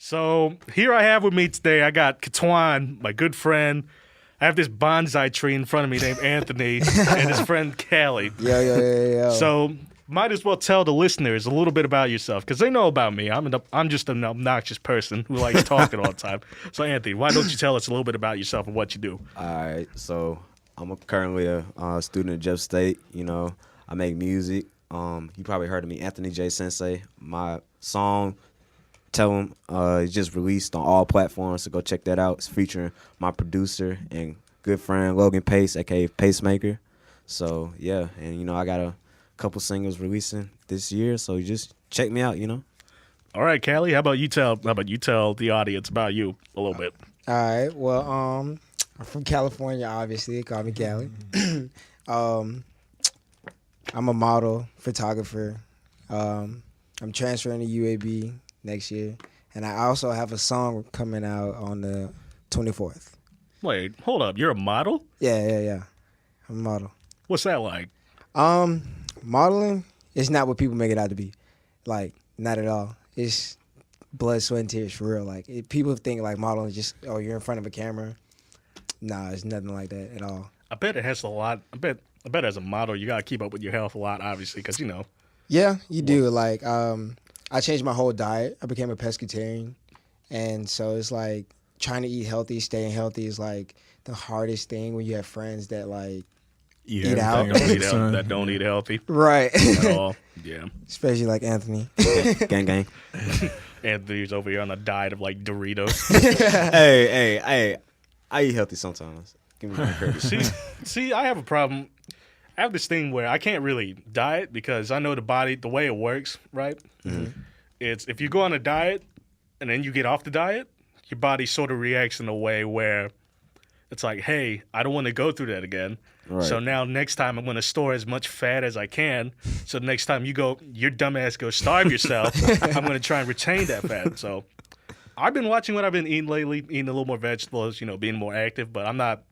So here I have with me today, I got Kitwan, my good friend. I have this bonsai tree in front of me named Anthony and his friend Khali. Yo. So might as well tell the listeners a little bit about yourself because they know about me. I'm just an obnoxious person who likes talking all the time. So Anthony, why don't you tell us a little bit about yourself and what you do? All right, so I'm currently a student at Jeff State. You know, I make music. You probably heard of me, Anthony J. Sensei. My song, Tell 'em, is just released on all platforms, so go check that out. It's featuring my producer and good friend Logan Pace, aka Pacemaker. So yeah, and you know I got a couple singles releasing this year, so just check me out. You know. All right, Khali, how about you tell the audience about you a little bit? All right. Well, I'm from California, obviously. They call me Cali. I'm a model, photographer. I'm transferring to UAB next year, and I also have a song coming out on the 24th. Wait, hold up. You're a model? Yeah. I'm a model. What's that like? Modeling is not what people make it out to be. Like, not at all. It's blood, sweat, and tears for real. Like, people think like modeling is just, oh, you're in front of a camera. Nah, it's nothing like that at all. I bet it has a lot. I bet as a model, you gotta keep up with your health a lot, obviously, because you know. Yeah, you do. Like, I changed my whole diet. I became a pescatarian, and so it's like trying to eat healthy, staying healthy is like the hardest thing when you have friends that like eat out. That don't eat healthy Right. at all. Yeah. Especially like Anthony. Gang. Anthony's over here on a diet of like Doritos. Hey, I eat healthy sometimes. Give me some credit. See, I have a problem. I have this thing where I can't really diet because I know the way it works, right? Mm-hmm. It's if you go on a diet and then you get off the diet, your body sort of reacts in a way where it's like, hey, I don't want to go through that again. Right. So now next time I'm going to store as much fat as I can. So next time your dumbass go starve yourself, I'm going to try and retain that fat. So I've been watching what I've been eating lately, eating a little more vegetables, being more active, but I'm not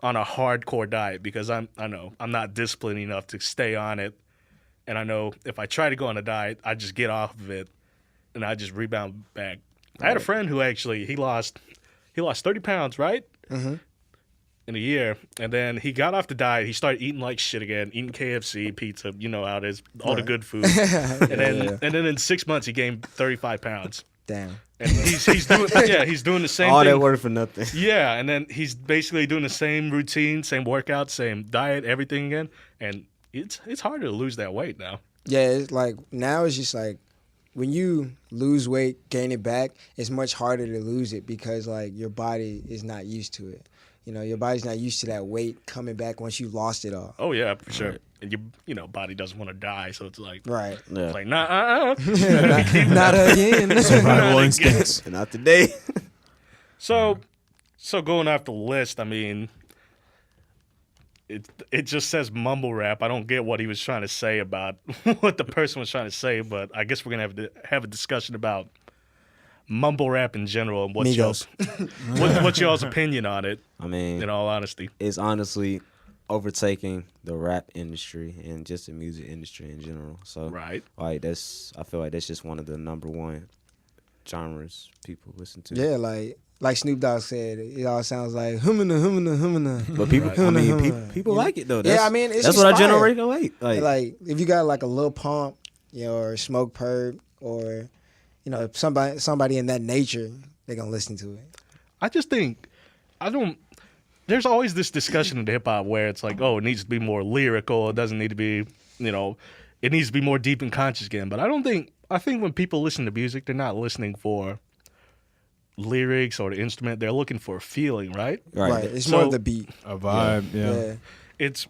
on a hardcore diet because I know I'm not disciplined enough to stay on it. And I know if I try to go on a diet, I just get off of it and I just rebound back. I had a friend who actually he lost 30 pounds, right? Mm-hmm. In a year. And then he got off the diet. He started eating like shit again, eating KFC, pizza, you know how it is, all the good food. And then in 6 months he gained 35 pounds. Damn. And he's doing the same All thing. that work for nothing. Yeah, and then he's basically doing the same routine, same workout, same diet, everything again. And it's harder to lose that weight now. Yeah, it's like now it's just like when you lose weight, gain it back, it's much harder to lose it because like your body is not used to it. Your body's not used to that weight coming back once you lost it all. Oh yeah, for sure. Right. And your body doesn't want to die, so it's like right. Yeah. It's like not again. Survival instincts. Not today. So going off the list, I mean, it just says mumble rap. I don't get what he was trying to say about what the person was trying to say, but I guess we're gonna have a discussion about mumble rap in general and what's y'all's opinion on it. I mean, in all honesty, it's honestly overtaking the rap industry and just the music industry in general. So right, like I feel like that's just one of the number one genres people listen to. Yeah, like Snoop Dogg said, it all sounds like humana. But people, right. People like it though. That's what our generation like. Like if you got like a Lil Pump, or Smoke Perp, or somebody in that nature, they're gonna listen to it. I just think there's always this discussion in hip hop where it's like, oh, it needs to be more lyrical. It doesn't need to be, it needs to be more deep and conscious again. But I think when people listen to music, they're not listening for lyrics or the instrument. They're looking for a feeling, right? Right. It's more of the beat. A vibe, yeah. It's,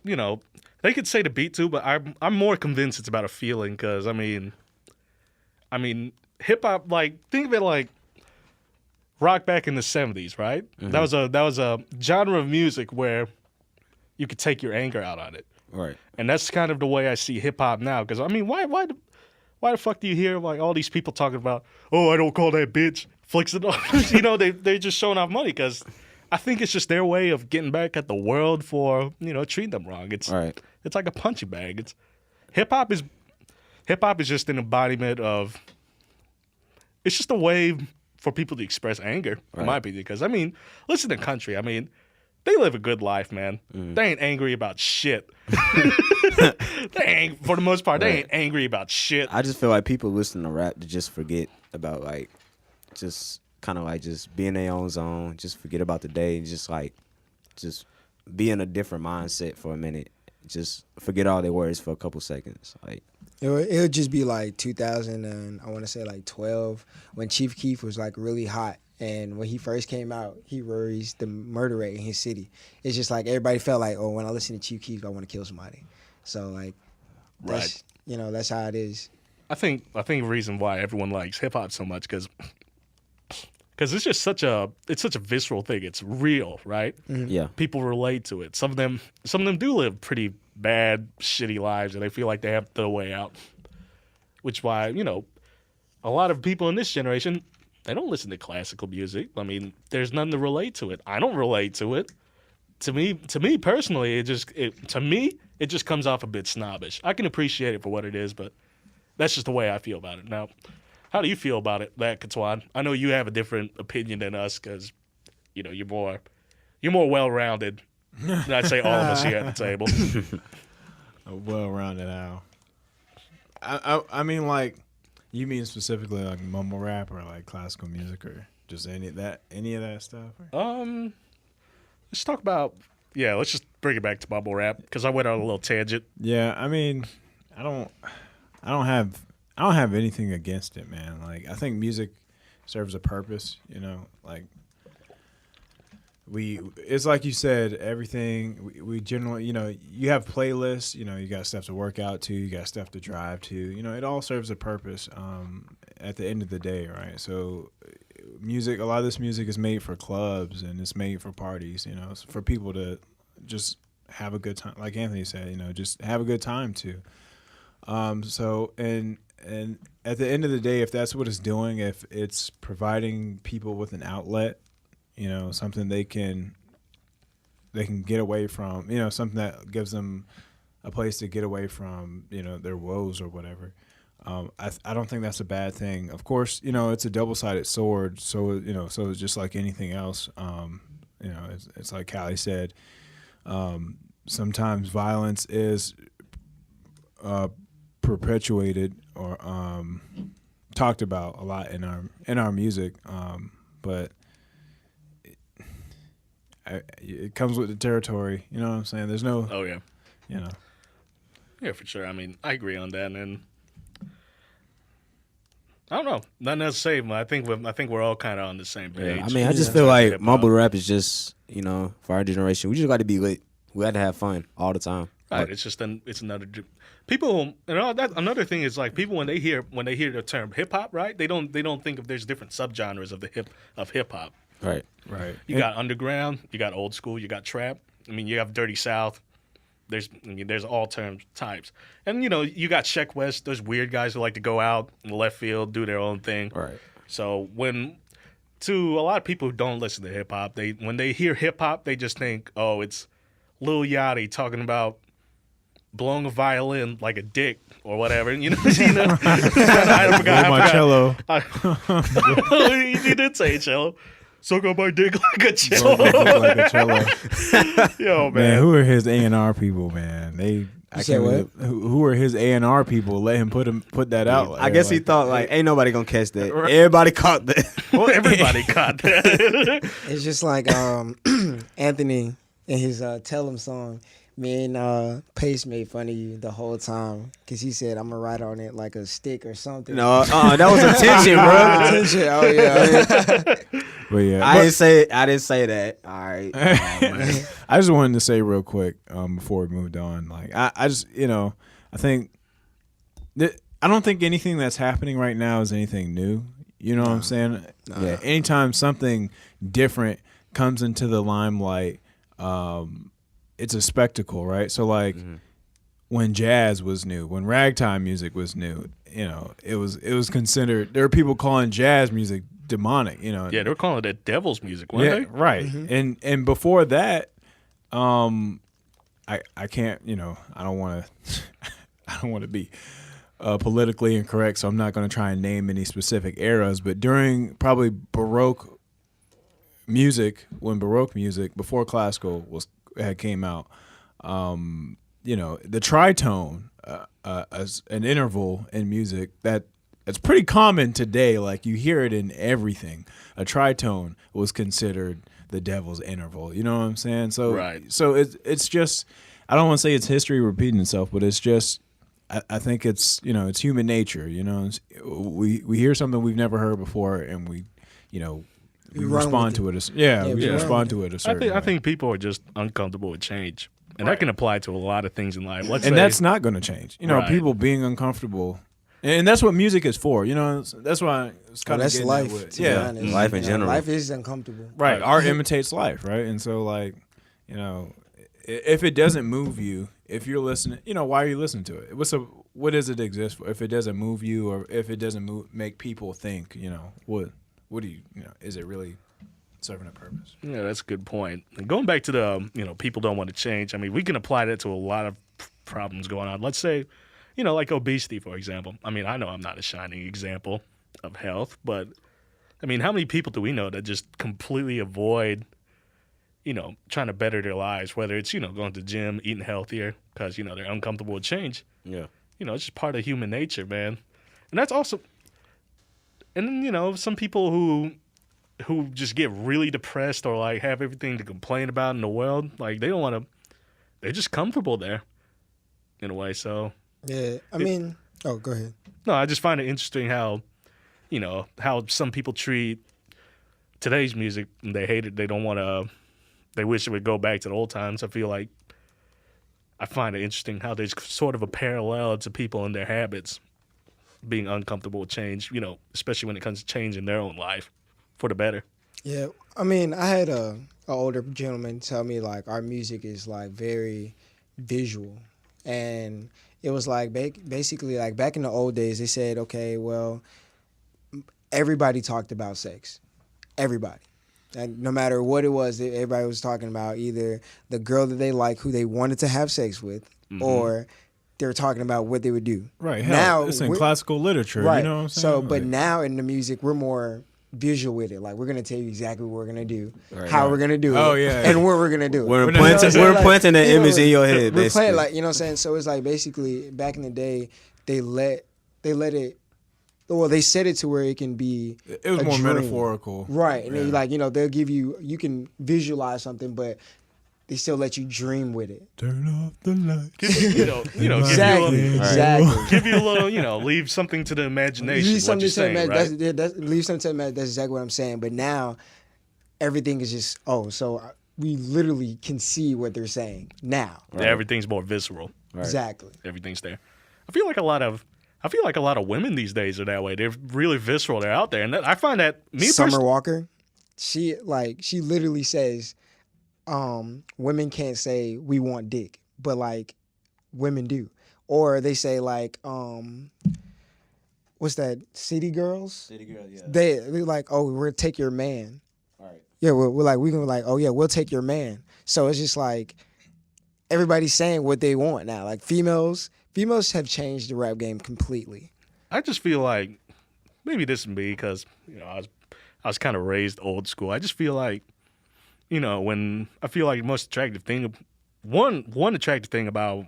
they could say the beat too, but I'm more convinced it's about a feeling because, I mean, hip hop, like, think of it like rock back in the 70s, right? Mm-hmm. That was a genre of music where you could take your anger out on it. Right. And that's kind of the way I see hip hop now. Because I mean, why the fuck do you hear like all these people talking about, oh, I don't call that bitch, flicks it off? They're just showing off money because I think it's just their way of getting back at the world for treating them wrong. It's like a punching bag. Hip hop is just an embodiment of. It's just a way for people to express anger, in my opinion. Because, I mean, listen to country. I mean, they live a good life, man. They ain't angry about shit. For the most part, they ain't angry about shit. I just feel like people listen to rap to just forget about, like, just kind of like just be in their own zone, just forget about the day, just be in a different mindset for a minute. Just forget all their worries for a couple seconds. Like, it'll just be like 2000 and I want to say like 12 when Chief Keef was like really hot. And when he first came out, he raised the murder rate in his city. It's just like everybody felt like, oh, when I listen to Chief Keef, I want to kill somebody. So like, that's, that's how it is. I think the reason why everyone likes hip hop so much because it's just such a visceral thing. It's real, right? Mm-hmm. yeah. People relate to it. Some of them do live pretty bad, shitty lives, and they feel like they have the way out. Which is why a lot of people in this generation, they don't listen to classical music. I mean, there's nothing to relate to it. I don't relate to it. To me personally, it just comes off a bit snobbish. I can appreciate it for what it is, but that's just the way I feel about it. Now, how do you feel about it, Kitwan? I know you have a different opinion than us because, you're more well-rounded than I'd say all of us here at the table. Well-rounded how? I mean, like, you mean specifically like mumble rap or like classical music or just any of that stuff? Let's talk about let's just bring it back to mumble rap because I went on a little tangent. Yeah, I mean, I don't have anything against it, man. Like, I think music serves a purpose, like it's like you said, everything we generally, you have playlists, you got stuff to work out to, you got stuff to drive to, it all serves a purpose at the end of the day, right? So music, a lot of this music is made for clubs and it's made for parties, it's for people to just have a good time, like Anthony said, just have a good time too. And at the end of the day, if that's what it's doing, if it's providing people with an outlet, something they can get away from, something that gives them a place to get away from, their woes or whatever. I don't think that's a bad thing. Of course, it's a double-sided sword. So, so it's just like anything else. It's like Khali said, sometimes violence is perpetuated or talked about a lot in our music, but it comes with the territory. You know what I'm saying? There's no. Oh yeah. Yeah, for sure. I mean, I agree on that, and I don't know. Nothing else to say, but I think we're all kind of on the same page. Yeah, I mean, I just feel like mumble rap is just for our generation, we just got to be lit. We got to have fun all the time. Right. It's just it's another people. Another thing is like people when they hear the term hip hop, right? They don't think of there's different subgenres of hip hop. Right. You got underground, you got old school, you got trap. I mean, you have Dirty South. There's all types, and you got Sheck West. Those weird guys who like to go out in the left field, do their own thing. Right. So to a lot of people who don't listen to hip hop, when they hear hip hop, they just think, oh, it's Lil Yachty talking about blowing a violin like a dick or whatever. I forgot my cello. You did say cello. Suck on my dick like a cello. Like a cello. Yo, Man, who are his A&R people, man? Who are his A&R people? Let him put that out. I guess he thought like, ain't nobody gonna catch that. Everybody caught that. Well, everybody caught that. It's just like Anthony in his Tell 'Em song. Me and Pace made fun of you the whole time because he said, I'm going to write on it like a stick or something. No, that was attention, bro. Attention. Oh, yeah. But yeah, I didn't say that. All right. I just wanted to say real quick before we moved on. Like, I just, I think that I don't think anything that's happening right now is anything new. You know what I'm saying? Yeah. Anytime something different comes into the limelight, it's a spectacle, right? So like when jazz was new, when ragtime music was new, it was considered. There were people calling jazz music demonic, Yeah, they were calling it devil's music, weren't they? Right. Mm-hmm. And before that, I can't, I don't want to be politically incorrect, so I'm not going to try and name any specific eras. But during probably Baroque music, when Baroque music before classical had came out, the tritone as an interval in music it's pretty common today. Like you hear it in everything. A tritone was considered the devil's interval. You know what I'm saying? So right. So it's just, I don't want to say it's history repeating itself, but it's just, I think it's it's human nature. We hear something we've never heard before, and we respond to it. We respond to it a certain way. I think people are just uncomfortable with change, and that can apply to a lot of things in life. That's not going to change. Right. People being uncomfortable. And that's what music is for, That's why it's kind of that's life. Life in general. Life is uncomfortable. Right. Art imitates life, right? And so, if it doesn't move you, if you're listening, why are you listening to it? What does it exist for? If it doesn't move you, or if it doesn't make people think, what do you, is it really serving a purpose? Yeah, that's a good point. And going back to the, people don't want to change. I mean, we can apply that to a lot of problems going on. Let's say, like obesity, for example. I mean, I know I'm not a shining example of health, but I mean, how many people do we know that just completely avoid, trying to better their lives, whether it's, going to the gym, eating healthier because, they're uncomfortable with change. Yeah. It's just part of human nature, man. And that's also, and then, some people who just get really depressed or like have everything to complain about in the world, like they don't want to, they're just comfortable there in a way, so. Yeah, go ahead. No, I just find it interesting how, how some people treat today's music. And they hate it. They don't want to. They wish it would go back to the old times. I find it interesting how there's sort of a parallel to people and their habits being uncomfortable with change. Especially when it comes to change in their own life for the better. Yeah, I had a older gentleman tell me like our music is like very visual, and it was like basically like back in the old days, they said, okay, well, everybody talked about sex. Everybody. And no matter what it was, everybody was talking about either the girl that they like, who they wanted to have sex with, or they were talking about what they would do. Right. Now, it's in classical literature. Right. You know what I'm saying? So, but now in the music, we're more visual with it. Like, we're going to tell you exactly what we're going to do, how we're going to do it, and where we're going to do it. We're planting the image in your head, we're basically. Playing, like, you know what I'm saying? So it's like basically back in the day, they let it, well, they set it to where it can be It was more dream. Metaphorical. Right. And then, they'll give you can visualize something, but they still let you dream with it. Turn off the lights. Exactly. Give you a little, leave something to the imagination. Leave something to the imagination. Right? Leave something to the imagination. That's exactly what I'm saying. But now, everything is just, we literally can see what they're saying now. Right. Everything's more visceral. Right. Exactly. Everything's there. I feel like a lot of women these days are that way. They're really visceral. They're out there, and I find that Summer Walker, she literally says, women can't say we want dick, but like women do, or they say like what's that? City Girls. City Girls, yeah. They're like, oh, we're gonna take your man. All right. Yeah, we're gonna like, oh yeah, we'll take your man. So it's just like everybody's saying what they want now. Like females have changed the rap game completely. I just feel like maybe this is me because I was kind of raised old school. I just feel like when I feel like the most attractive thing, one attractive thing about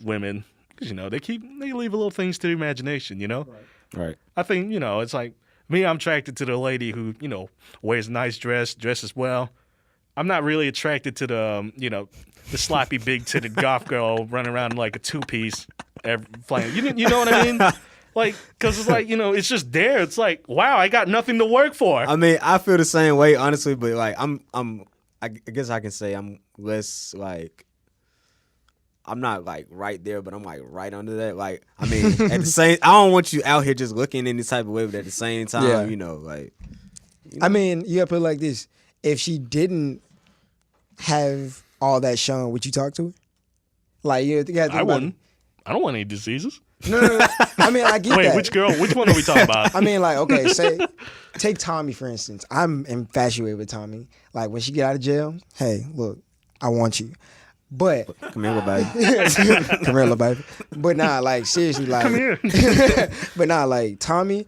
women, because they leave little things to the imagination. Right. I think it's like me. I'm attracted to the lady who wears a nice dress, dresses well. I'm not really attracted to the the sloppy big titted goth girl running around in like a two-piece, playing. You know what I mean? Like, because it's like it's just there. It's like, wow, I got nothing to work for. I mean, I feel the same way, honestly. But like, I guess I can say I'm less like, I'm not like right there, but I'm like right under that. Like, I mean, at the same, I don't want you out here just looking any type of way, but at the same time, I mean, you gotta put it like this: if she didn't have all that shown, would you talk to her? Like, you gotta think I about wouldn't. I don't want any diseases. No. I mean, I get Wait, that. which girl? Which one are we talking about? I mean, like, okay, take Tommy, for instance. I'm infatuated with Tommy. Like, when she get out of jail, hey, look, I want you. But Come here, little baby. come here, little baby. But nah, like seriously, like Come here. but nah, like Tommy,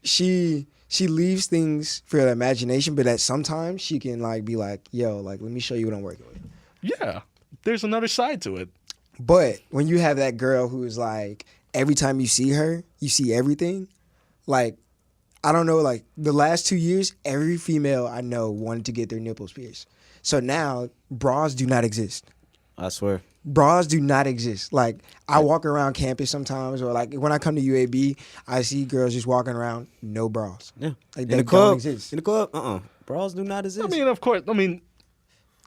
she leaves things for the imagination, but at sometimes she can like be like, yo, like let me show you what I'm working with. Yeah, there's another side to it. But when you have that girl who is like every time you see her, you see everything, like I don't know, like the last 2 years, every female I know wanted to get their nipples pierced. So now bras do not exist. I swear. Bras do not exist. Like I walk around campus sometimes, or like when I come to UAB, I see girls just walking around no bras. Yeah. Like In they the don't club. exist. In the club. Bras do not exist. I mean, of course. I mean,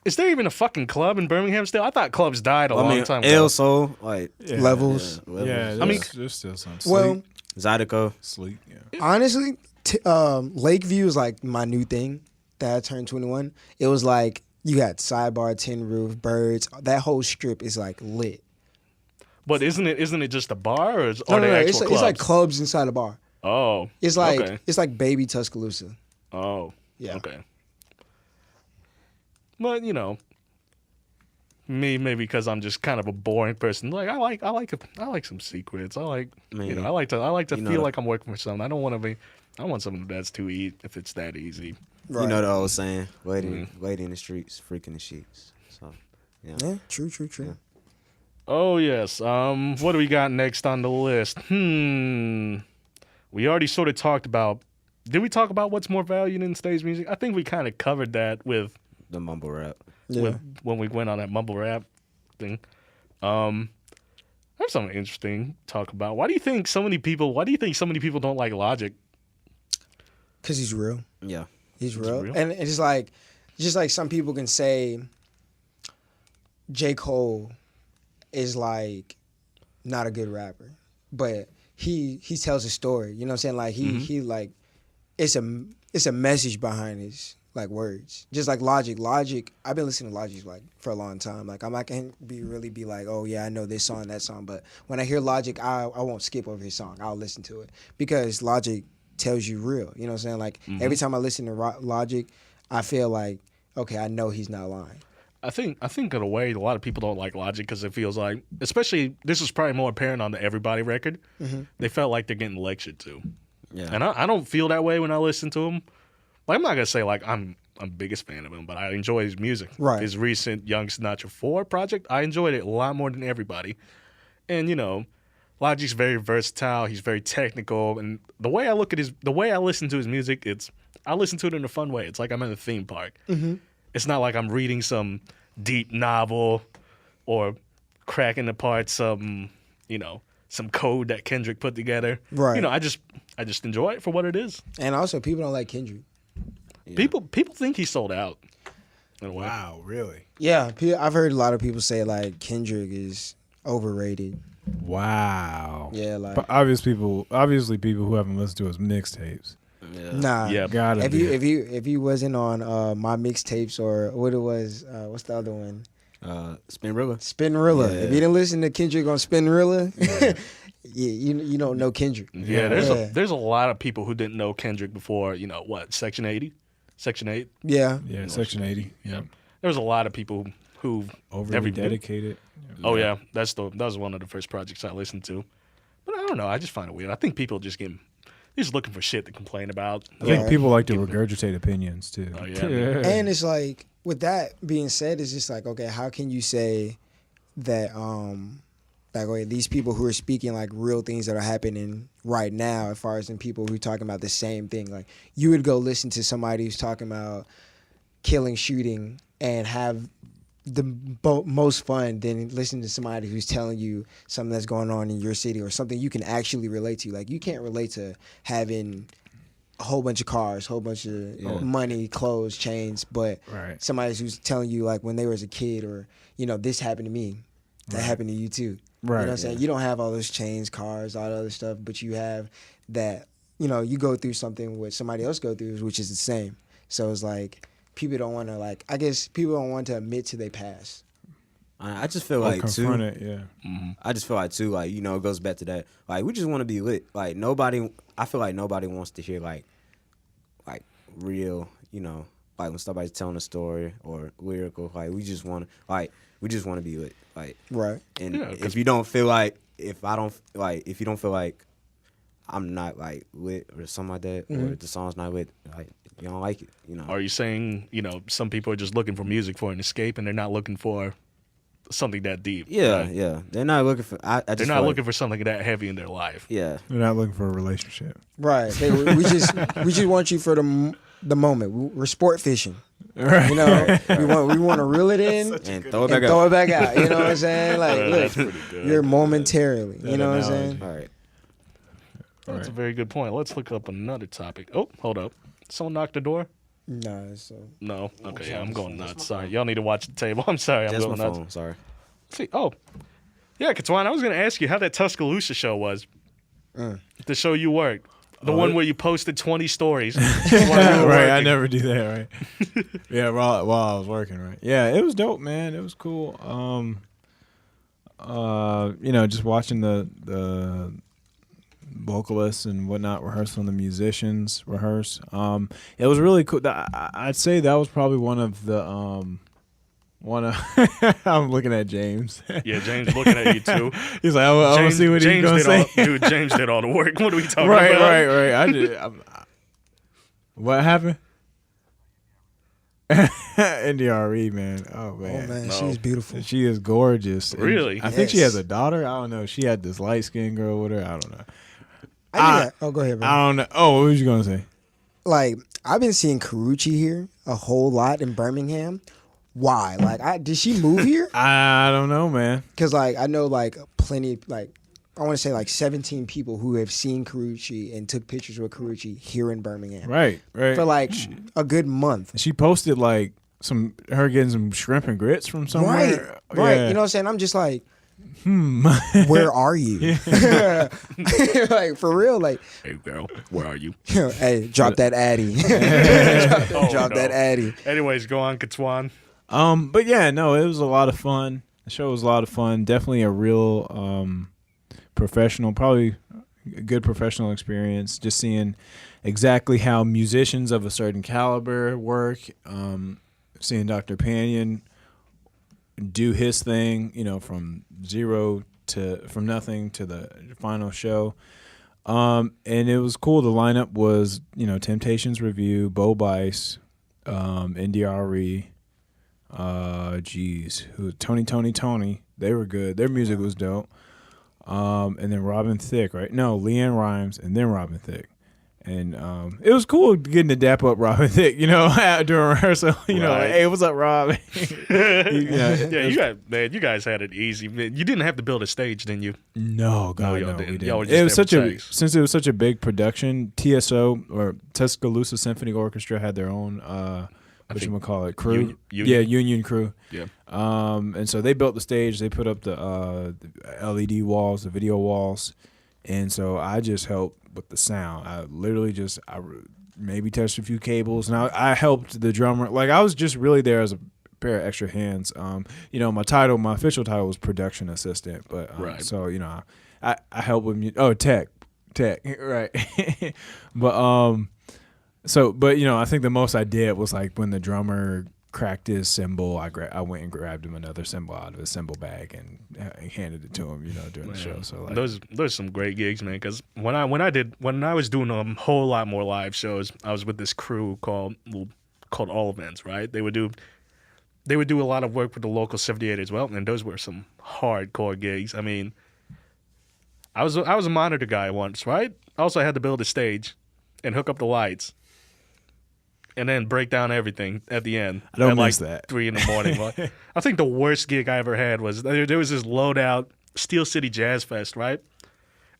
is there even a fucking club in Birmingham still? I thought clubs died a long time ago. El Sol, like Levels. levels. Yeah, I mean- there's still some Well, Zydeco. sleep. Yeah. honestly, Lakeview is like my new thing that I turned 21. It was like you got Sidebar, Tin Roof, Birds. That whole strip is like lit. But isn't it just a bar, or No, are they it's, actual clubs? it's like clubs inside a bar. Oh, It's like okay. it's like baby Tuscaloosa. Oh, Yeah. okay. But me maybe because I'm just kind of a boring person. Like I like some secrets. I like Man. I like to You know feel the- like I'm working for something. I don't want to be. I want something that's too easy if it's that easy. Right. You know the old saying, lady in the streets, freak in the sheets. So, yeah. Yeah, true. Yeah. Oh yes. What do we got next on the list? We already sort of talked about. Did we talk about what's more valued in stage music? I think we kind of covered that with The mumble rap. Yeah. when we went on that mumble rap thing. I have something interesting to talk about. Why do you think so many people don't like Logic? Because he's real. Yeah. He's real. real. And it's like, just like some people can say J. Cole is like not a good rapper, but he tells a story. You know what I'm saying? Like he like it's a message behind his like words. Just like Logic. I've been listening to Logic like for a long time. Like I can't really be like, oh yeah, I know this song, that song. But when I hear Logic, I won't skip over his song. I'll listen to it because Logic tells you real. You know what I'm saying? Like every time I listen to Logic, I feel like, okay, I know he's not lying. I think in a way a lot of people don't like Logic because it feels like, especially this is probably more apparent on the Everybody record. They felt like they're getting lectured to, Yeah. and I don't feel that way when I listen to him. Like I'm not gonna say like I'm biggest fan of him, but I enjoy his music. Right. His recent Young Sinatra 4 project, I enjoyed it a lot more than Everybody. And Logic's very versatile. He's very technical, and the way I listen to his music, I listen to it in a fun way. It's like I'm in a theme park. It's not like I'm reading some deep novel or cracking apart some code that Kendrick put together. Right. I just enjoy it for what it is. And also, people don't like Kendrick. Yeah. People think he sold out. In a way. Wow, really? Yeah, I've heard a lot of people say like Kendrick is overrated. Wow. Yeah, like But obviously people who haven't listened to his mixtapes. Yeah. nah. Yeah. Gotta If be. if he wasn't on my mixtapes or what it was, what's the other one? Spinrilla. Spinrilla. Yeah. If you didn't listen to Kendrick on Spinrilla, you don't know Kendrick. Yeah, there's a lot of people who didn't know Kendrick before, Section 80? Section 8? Yeah. Yeah, Section 80. Yeah. There was a lot of people who Overly never knew. dedicated. Oh yeah, that was one of the first projects I listened to. But I don't know, I just find it weird. I think people just they're just looking for shit to complain about. I think Right. people like to regurgitate opinions too. Oh, yeah. And it's like, with that being said, it's just like, okay, how can you say that like, okay, these people who are speaking like real things that are happening right now, as far as in people who are talking about the same thing, like you would go listen to somebody who's talking about killing, shooting, and have the most fun than listening to somebody who's telling you something that's going on in your city or something you can actually relate to. Like you can't relate to having a whole bunch of cars, whole bunch of money, clothes, chains, but Right. somebody who's telling you like when they was a kid or, this happened to me, that happened to you too. Right. You know what I'm saying? You don't have all those chains, cars, all that other stuff, but you have that, you go through something what somebody else go through, which is the same. So it's like people don't want to people don't want to admit to their past. I just feel Or like confront too. it, yeah. I just feel like too, like it goes back to that. Like we just want to be lit. Like I feel like nobody wants to hear like real, like when somebody's telling a story or lyrical, like we just want to be lit, like Right. And Yeah, if you don't feel like, if you don't feel like I'm not like lit or something like that, or the song's not lit, like you don't like it, you know. Are you saying, some people are just looking for music for an escape and they're not looking for something that deep? Yeah, right? yeah. They're not looking for. They're not looking for something that heavy in their life. Yeah. They're not looking for a relationship. Right. We just want you for the moment. We're sport fishing. Right. You know, we want to reel it in And throw it and back throw out. it back out. You know what I'm saying? Like, That's look, pretty good. you're momentarily. You know what I'm analogy. saying? All right. That's a very good point. Let's look up another topic. Oh, hold up. Someone knocked the door? Nah. So No. Okay, yeah, I'm going nuts. Sorry. Y'all need to watch the table. I'm sorry. I'm That's my going nuts. phone. Sorry. See, yeah, Kitwan, I was going to ask you how that Tuscaloosa show was. The show you worked. The one where you posted 20 stories. Right, I never do that, right? Yeah, while I was working, right? Yeah, it was dope, man. It was cool. Just watching the vocalists and whatnot rehearsal and the musicians rehearse. It was really cool. I'd say that was probably one of I'm looking at James. Yeah, James looking at you too. He's like, I want to see what he's gonna say. Dude, James did all the work. What are we talking Right. about? I did. What happened? NDRE, man. Oh man. oh man, No. she's beautiful. She is gorgeous. And Really? I think she has Yes. a daughter. I don't know. She had this light skinned girl with her. I don't know. Go ahead, bro. I don't know. Oh, what was you gonna say? Like, I've been seeing Karuchi here a whole lot in Birmingham. Why? Like, did she move here? I don't know, man. Because like I know like plenty, like I want to say like 17 people who have seen Karuchi and took pictures with Karuchi here in Birmingham Right. for like a good month. She posted like her getting some shrimp and grits from somewhere. Right. Yeah. You know what I'm saying? I'm just like, where are you? Like for real, like, Hey, girl, where are you? hey, drop that Addy. Drop no. that Addy. Anyways, go on, Kitwan. But yeah, no, it was a lot of fun. The show was a lot of fun. Definitely a real professional, probably a good professional experience. Just seeing exactly how musicians of a certain caliber work. Seeing Dr. Panion do his thing, from nothing to the final show. And it was cool. The lineup was, Temptations Review, Bo Bice, NDRE. Tony. They were good. Their music was dope. And then Robin Thicke, right? No, Leanne Rhymes, and then Robin Thicke. And it was cool getting to dap up Robin Thicke, during rehearsal. Like, hey, what's up, Rob? You guys had it easy. Man, you didn't have to build a stage, didn't you? No, God, y'all no, didn't. we Y'all were didn't. just there for sex. Since it was such a big production, TSO or Tuscaloosa Symphony Orchestra had their own crew. Union crew. Yeah. And so they built the stage. They put up the LED walls, the video walls, and so I just helped with the sound. I literally I maybe touched a few cables, and I helped the drummer. Like I was just really there as a pair of extra hands. My official title was production assistant, but right. So I helped with tech, right. But I think the most I did was like when the drummer cracked his cymbal, I went and grabbed him another cymbal out of his cymbal bag and handed it to him, during the show. So like, those some great gigs, man. Because when I was doing a whole lot more live shows, I was with this crew called All Events, right? They would do a lot of work with the local 78 as well, and those were some hardcore gigs. I mean, I was a monitor guy once, right? I also had to build a stage and hook up the lights. And then break down everything at the end. I don't at miss like that. 3 a.m. I think the worst gig I ever had was there was this loadout, Steel City Jazz Fest, right?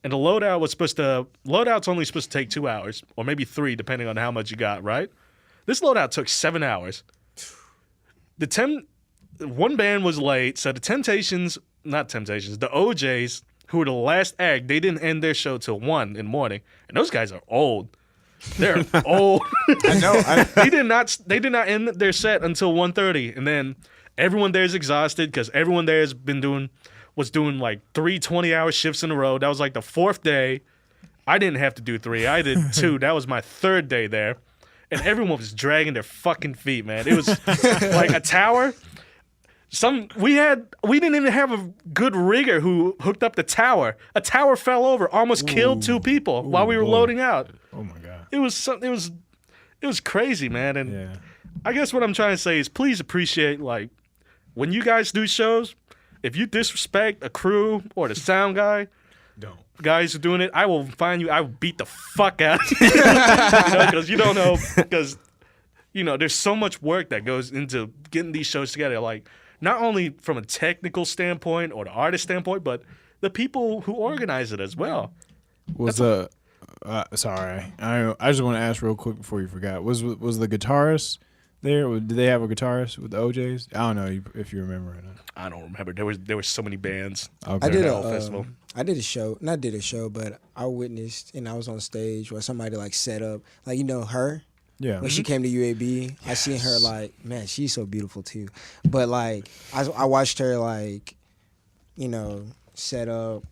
And the loadout's only supposed to take 2 hours or maybe 3, depending on how much you got, right? This loadout took 7 hours. One band was late, so the the OJs, who were the last act, they didn't end their show till 1 in the morning, and those guys are old. They're old. I know. They did not end their set until 1:30, and then everyone there is exhausted because everyone there was doing like 3 20-hour shifts in a row. That was like the 4th day. I didn't have to do 3. I did 2. That was my 3rd day there, and everyone was dragging their fucking feet, man. It was like a tower. We didn't even have a good rigger who hooked up the tower. A tower fell over, almost killed 2 people while we were loading out. Oh my god. It was crazy, man. And Yeah. I guess what I'm trying to say is please appreciate, like, when you guys do shows, if you disrespect a crew or the sound guy, Don't. guys who are doing it, I will find you. I will beat the fuck out of you. Because you don't know. Because, there's so much work that goes into getting these shows together. Like, not only from a technical standpoint or the artist standpoint, but the people who organize it as well. Sorry, I just want to ask real quick before you forgot. Was the guitarist there? Did they have a guitarist with the OJs? I don't know if you remember or not. I don't remember. There were so many bands. Okay. I did the whole festival. I did a show, not did a show, but I witnessed and I was on stage where somebody like set up, like her. Yeah. When she came to UAB, I seen her like, man, she's so beautiful too. But like, I watched her like, set up,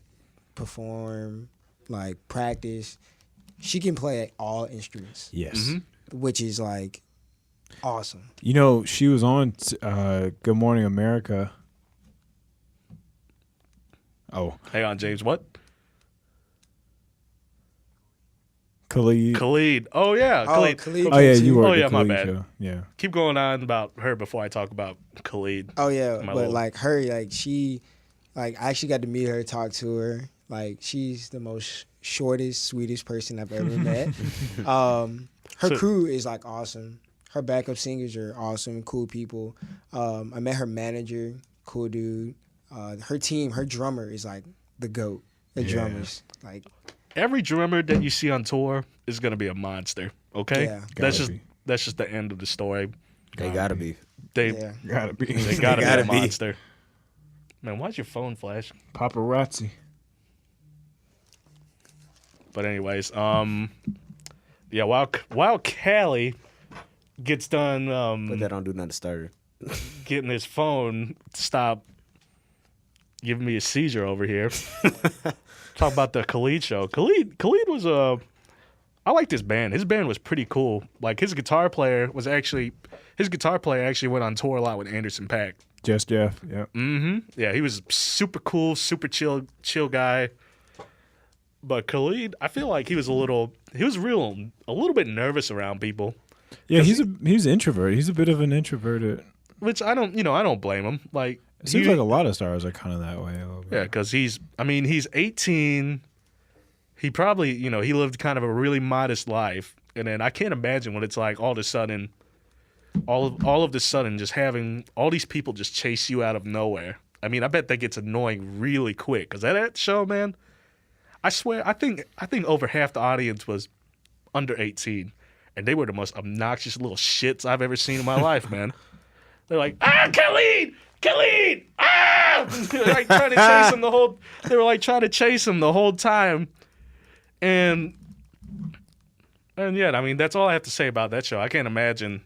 perform, like practice. She can play all instruments. Yes. Which is like awesome. She was on Good Morning America. Oh, Hang on, James. What? Khalid. Oh, yeah. Khalid. Khalid. Oh yeah, you were. Oh, the yeah, my Khalid bad. show. Yeah. Keep going on about her before I talk about Khalid. Oh yeah, My but little- like her, like she, like I actually got to meet her, talk to her. Like she's the most shortest, sweetest person I've ever met. Her crew is like awesome. Her backup singers are awesome, cool people. I met her manager, cool dude. Her team, her drummer is like the GOAT. The drummers, like Every drummer that you see on tour is going to be a monster, okay? Yeah. That's Gotta be. just the end of the story. They gotta be. They yeah. Gotta be. they got to be gotta a be. monster. Man, why's your phone flash? Paparazzi. But anyways, yeah, while Khali gets done Put that on Do Not Disturb. getting his phone to stop giving me a seizure over here. Talk about the Khalid show. Khalid was I liked his band. His band was pretty cool. Like his guitar player actually went on tour a lot with Anderson .Paak. Just Jeff. Yeah. Yeah, he was super cool, super chill guy. But Khalid, I feel like he was a little bit nervous around people. Yeah, he's an introvert. He's a bit of an introverted. Which I don't blame him. Like It seems like a lot of stars are kind of that way. A little bit. yeah, because he's 18. He probably, he lived kind of a really modest life. And then I can't imagine what it's like all of a sudden just having all these people just chase you out of nowhere. I mean, I bet that gets annoying really quick. Because at that show, man, I swear, I think over half the audience was under 18. And they were the most obnoxious little shits I've ever seen in my life, man. They're like, Khalid! Ah! They were like trying to chase him the whole time. And yeah, I mean, that's all I have to say about that show. I can't imagine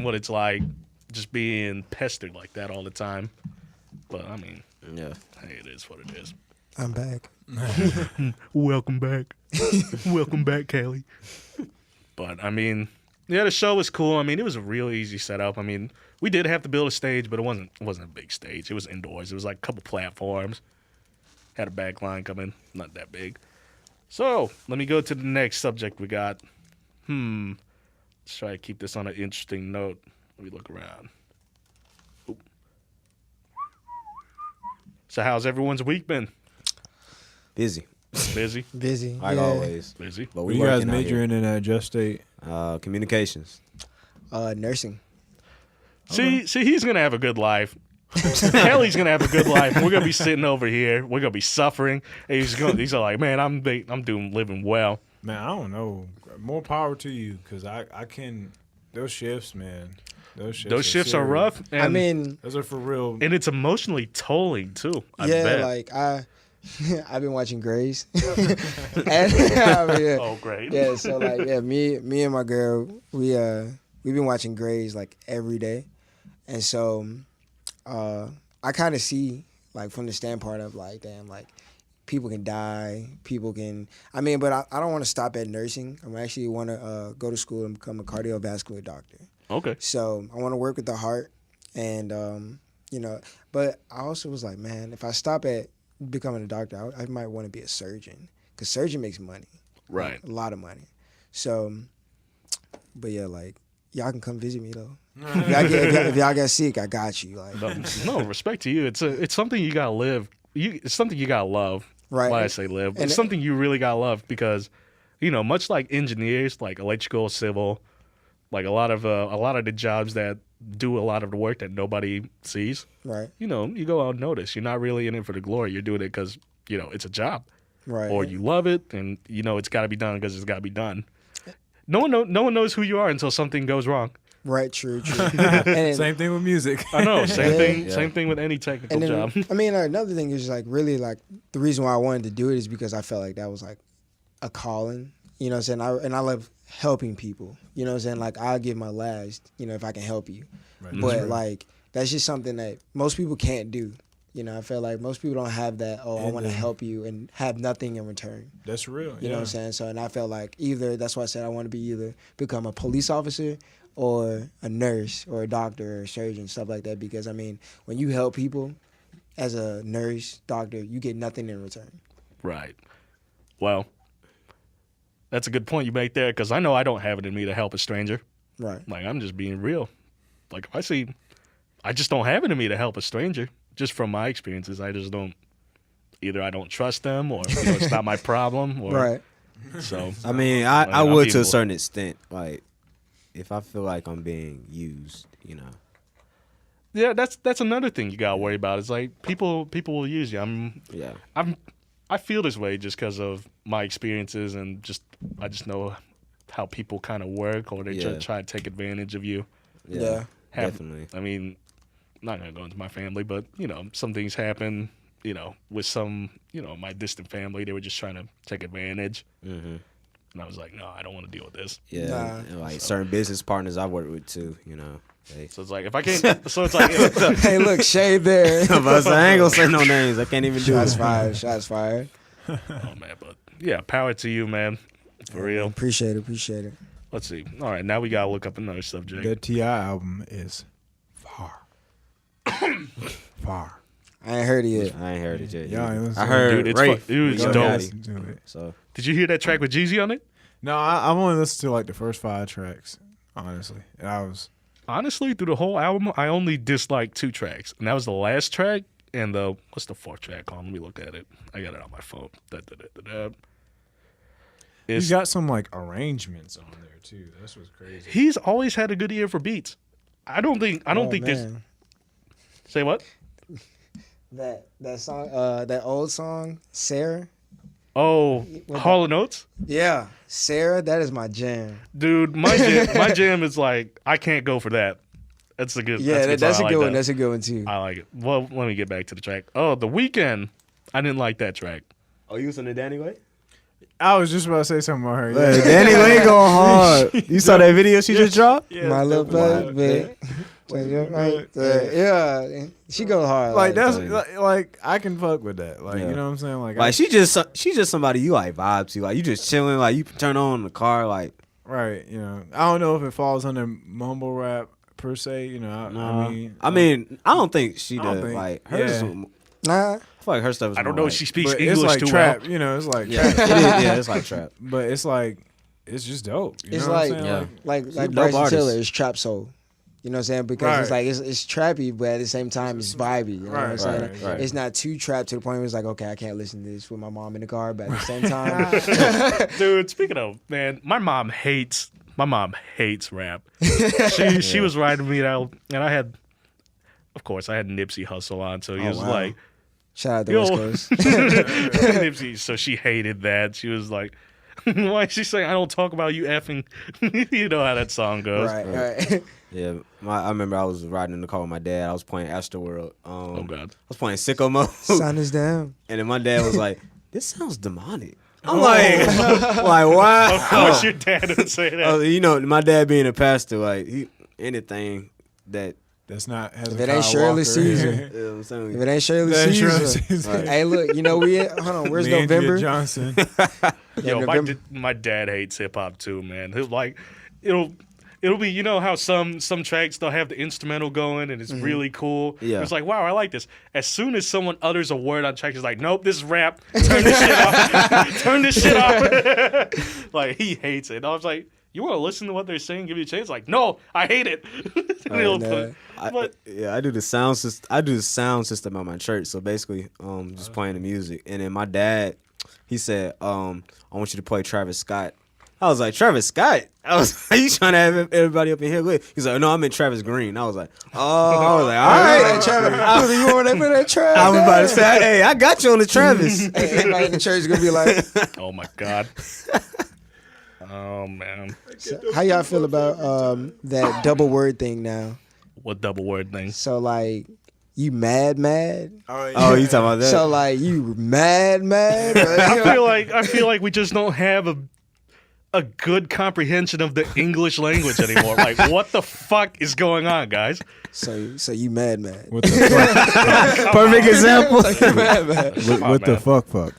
what it's like just being pestered like that all the time. But I mean, Yeah. hey, it is what it is. I'm back. Welcome back. Welcome back, Khali. But I mean, yeah, the show was cool. I mean, it was a real easy setup. I mean, we did have to build a stage, but it wasn't a big stage. It was indoors. It was like a couple platforms. Had a back line coming, not that big. So let me go to the next subject we got. Let's try to keep this on an interesting note. Let me look around. Oop. So how's everyone's week been? Busy. Busy? Busy. Like yeah. always. Busy. But What we you guys working out here. majoring in at Just State? Communications. Nursing. See, he's gonna have a good life. Kelly's gonna have a good life. We're gonna be sitting over here. We're gonna be suffering. And he's like, man, I'm living well. Man, I don't know. More power to you, because I can. Those shifts, man. Those shifts are are rough. And, I mean, Those are for real. and it's emotionally tolling too. I yeah, bet. like I've been watching Grays. And, I mean, yeah. Oh, great. Yeah, so like me and my girl, we've been watching Grays like every day. And so I kind of see like from the standpoint of like, damn, like people can die. People can. I mean, but I don't want to stop at nursing. I actually want to go to school and become a cardiovascular doctor. Okay. So I want to work with the heart, and you know. But I also was like, man, if I stop at becoming a doctor, I might want to be a surgeon, because surgeon makes money. Right. A lot of money. So, but yeah, like, y'all can come visit me though. If y'all get sick, I got you. Like, No, respect to you. It's something you gotta live. It's something you gotta love. right? Why I say live. And It's something you really gotta love because, much like engineers, like electrical, civil, like a lot of the jobs that do a lot of the work that nobody sees. Right. You go unnoticed. You're not really in it for the glory. You're doing it because it's a job. Right. Or you love it, and it's got to be done because it's got to be done. No one knows who you are until something goes wrong. Right. True. And Same thing with music. I know. Same Yeah. thing. Yeah. Same thing with any technical and then, job. I mean, another thing is like really like the reason why I wanted to do it is because I felt like that was like a calling. You know what I'm saying? I love helping people. You know what I'm saying? Like, I'll give my last, if I can help you. Right. But like, that's just something that most people can't do. I feel like most people don't have that, I And want to then- help you and have nothing in return. That's real. You know what I'm saying? So, and I felt like that's why I said I want to be either become a police officer or a nurse or a doctor or a surgeon, stuff like that. Because, I mean, when you help people as a nurse, doctor, you get nothing in return. Right. Well, that's a good point you make there because I know I don't have it in me to help a stranger. Right. Like, I'm just being real. Like, if I just don't have it in me to help a stranger. Just from my experiences, I just don't. Either I don't trust them, or it's not my problem. Or, Right. So I mean, Like, I I'm would to people- a certain extent. Like, if I feel like I'm being used, yeah, that's another thing you gotta worry about. It's like people will use you. yeah. I feel this way just because of my experiences and I just know how people kind of work, or they Yeah. try to take advantage of you. Yeah. Definitely. I mean, I'm not gonna go into my family, but some things happen. With some my distant family, they were just trying to take advantage, Mm-hmm. and I was like, no, I don't want to deal with this. Yeah. Nah. And like certain business partners I work with too. They, So it's like if I can't, so it's like Hey, look, shade there. but I ain't gonna say no names. I can't even do Shots it. fired. Shots fired. oh man, but yeah, power to you, man, for real. Appreciate it. Appreciate it. Let's see. All right, now we gotta look up another subject. The T.I. album is far. Far. I ain't heard it yet. I ain't heard it yet. Yeah, either. it was- I heard Dude, it's Rafe. fu- dude, it's Yo dope. Gotti. Listen to it. So Did you hear that track with Jeezy on it? No, I only listened to like the first 5 tracks, honestly. And I was Honestly, through the whole album, I only disliked 2 tracks, and that was the last track and what's the 4th track on? Let me look at it. I got it on my phone. he's It's, got some like arrangements on there too. That's what's crazy. he's always had a good ear for beats. I don't think Oh, there's. man. Say what? That song, that old song, Sarah. Oh, What Hall and Oates? Yeah, Sarah. That is my jam. Dude, my jam is like I can't go for that. That's a good. Yeah, that's a I good like one. that. That's a good one too. I like it. Well, let me get back to the track. Oh, The Weeknd. I didn't like that track. Oh, you was in the Danny Way? I was just about to say something about her. Hey, Danny Way going hard. You saw that video she just dropped? My little baby. Yeah, she goes hard. Like that's Like- like I can fuck with that. Like Yeah. you know what I'm saying? Like, Like she just somebody you like vibe to. Like you just chilling. Like you turn on the car. Like right. You know, I don't know if it falls under mumble rap per se. You know, I mean, I don't think she I don't does. think- Like hers, yeah. Nah, I feel like her stuff is. I don't more know if like- she speaks but English it's like too trap. well. You know, it's like Yeah, trap. it is, yeah, it's like trap. But it's like it's just dope. You it's know what like I'm saying? Yeah. like dope Bryson artist. Tiller is trap soul. You know what I'm saying? Because it's Right. like it's trappy, but at the same time it's vibey. You know what I'm Right, saying? right, right. It's not too trapped to the point where it's like, okay, I can't listen to this with my mom in the car, but at the same time, Dude, speaking of, man, my mom hates rap. She was riding me out, and I had Nipsey Hussle on, so he Oh, was wow. like, shout out to Yo. West Coast. Nipsey, so she hated that. She was like, why is she saying I don't talk about you effing? You know how that song goes. right. Yeah, I remember I was riding in the car with my dad. I was playing Astroworld. Oh God. I was playing Sicko Mode, Sun is down. and then my dad was like, "This sounds demonic." I'm like wow. Of course, your dad would say that. You know, my dad being a pastor, like anything that That's not. If it ain't Shirley Caesar. You know what I'm saying? If it ain't Shirley That ain't Shirley Caesar. Caesar. Right. Hey, look, you know hold on. Where's November? Johnson. Yo, November. my dad hates hip hop too, man. He'll like, it'll be, you know how some tracks they'll have the instrumental going and it's really cool. Yeah. It's like, wow, I like this. As soon as someone utters a word on track, he's like, nope, this is rap. Turn this shit off. Turn this shit off. Like he hates it. And I was like, you want to listen to what they're saying? Give you a chance? Like, no, I hate it. I do the sound system. I do the sound system at my church. So basically, just playing the music. And then my dad, he said, I want you to play Travis Scott. I was like, Travis Scott? I was like, you trying to have everybody up in here with? He's like, no, I meant Travis Green. I was like, oh, I was like, all right. Travis, you want to put that Travis? I was about to say, hey, I got you on the Travis. Hey, everybody in the church is gonna be like, Oh my God. Oh man. so how y'all feel about that double word thing now? What double word thing? So like, you mad? Oh, you talking about that? So like, you mad? I feel like we just don't have a good comprehension of the English language anymore. Like, what the fuck is going on, guys? So you mad? What the fuck? Perfect example. You mad? What the fuck?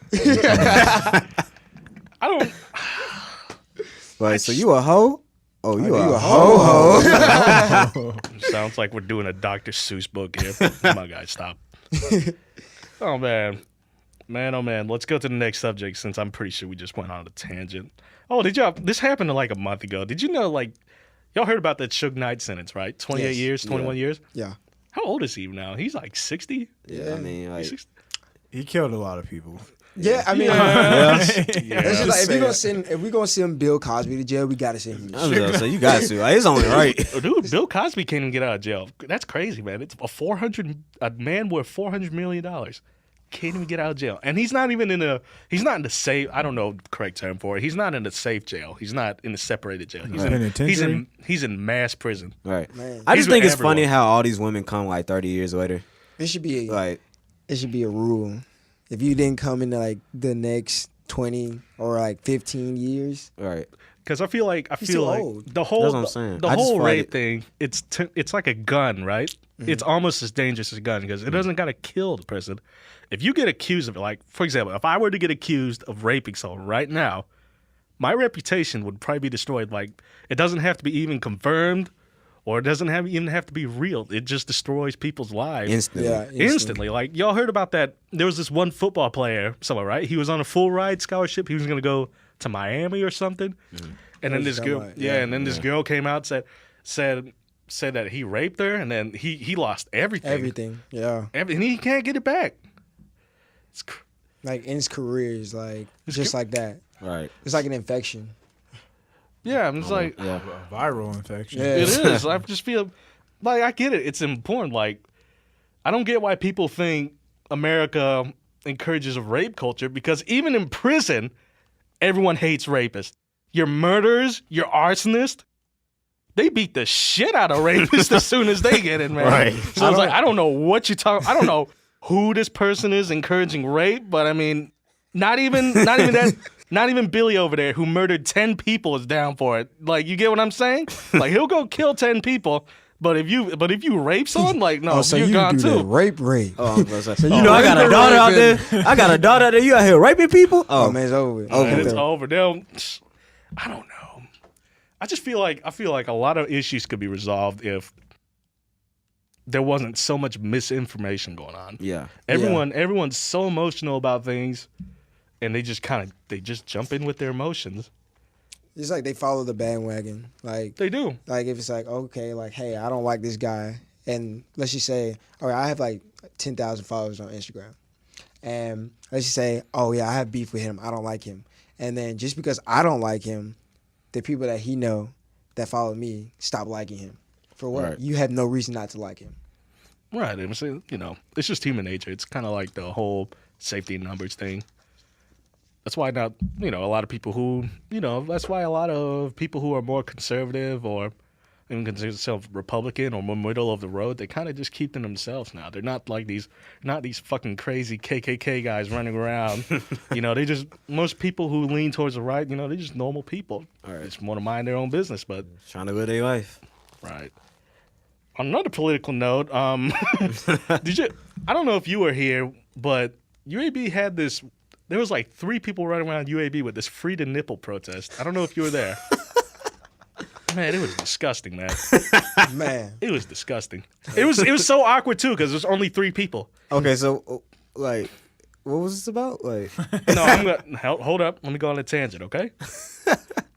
I don't. Like, so you a hoe? Oh, you you a a hoe? Sounds like we're doing a Dr. Seuss book here. Come on, guys, stop. Oh man, oh man. Let's go to the next subject since I'm pretty sure we just went on a tangent. Oh, this happened like a month ago. Did you know, like, y'all heard about that Suge Knight sentence, right? 28 Yes. years, 21 years. Yeah. How old is he now? He's like 60. Yeah, I mean, like, 60? He killed a lot of people. Yeah, I mean, Yeah. it's just like, if we gonna send Bill Cosby to jail, we gotta send him. I was gonna say, you got to. Like, it's only right. Dude, Bill Cosby can't even get out of jail. That's crazy, man. It's a man worth $400 million. Can't even get out of jail. And he's not in the safe, I don't know the correct term for it. He's not in the safe jail. He's not in the separated jail. He's in mass prison. Right. Man. I He's just think with it's funny everyone. how all these women come like 30 years later. It should be Like, a rule. If you didn't come into like the next 20 or like 15 years, right. Because I feel like too old. the whole That's what I'm saying. the I just whole feel rape like thing. It's like a gun, right? It's almost as dangerous as a gun because it doesn't gotta kill the person. If you get accused of it, like for example, if I were to get accused of raping someone right now, my reputation would probably be destroyed. Like it doesn't have to be even confirmed, or it doesn't even have to be real. It just destroys people's lives Instantly. yeah, instantly. Like y'all heard about that? There was this one football player somewhere, right? He was on a full ride scholarship. He was gonna go to Miami or something, and then this girl, this girl came out said that he raped her, and then he lost everything. everything, yeah. And he can't get it back. It's Like in his career is like just like that. Right. It's like an infection. yeah, I'm just like Yeah. A viral infection. Yeah. it is. I just feel like I get it. It's important. Like I don't get why people think America encourages a rape culture because even in prison, everyone hates rapists. Your murderers, your arsonists, they beat the shit out of rapists as soon as they get in, man. Right. So I was like, I don't know what you talk. I don't know who this person is encouraging rape, but I mean, not even that. Not even Billy over there, who murdered 10 people, is down for it. Like, you get what I'm saying? Like, he'll go kill 10 people, but if you rape someone, like, no, so you're you gone do too. that rape. Oh, I was gonna say, you know, I got a daughter out there. I got a daughter out there. You out here raping people? Oh man, it's over with. And it's over. I don't know. I just feel like a lot of issues could be resolved if there wasn't so much misinformation going on. Yeah. Everyone's so emotional about things, and they just jump in with their emotions. It's like they follow the bandwagon. Like They do. Like if it's like, okay, like, hey, I don't like this guy, and let's just say, all right, I have like 10,000 followers on Instagram, and let's just say, oh yeah, I have beef with him, I don't like him, and then just because I don't like him, the people that he know that follow me stop liking him. For what? Right. You have no reason not to like him. Right. I'm saying, it's just human nature. It's kind of like the whole safety in numbers thing. That's why not, a lot of people who, that's why a lot of people who are more conservative or even consider themselves Republican or more middle of the road, they kind of just keep to themselves now. They're not like these fucking crazy KKK guys running around. Most people who lean towards the right, they're just normal people. All right. They just want to mind their own business, but. Trying to live their life. Right. On another political note, did you? I don't know if you were here, but UAB had this. There was like 3 people running around UAB with this free the nipple protest. I don't know if you were there. Man, it was disgusting, man. Man. It was disgusting. It was so awkward too because there's only 3 people. Okay, so like, what was this about? Like, No, I'm gonna hold up. Let me go on a tangent, okay?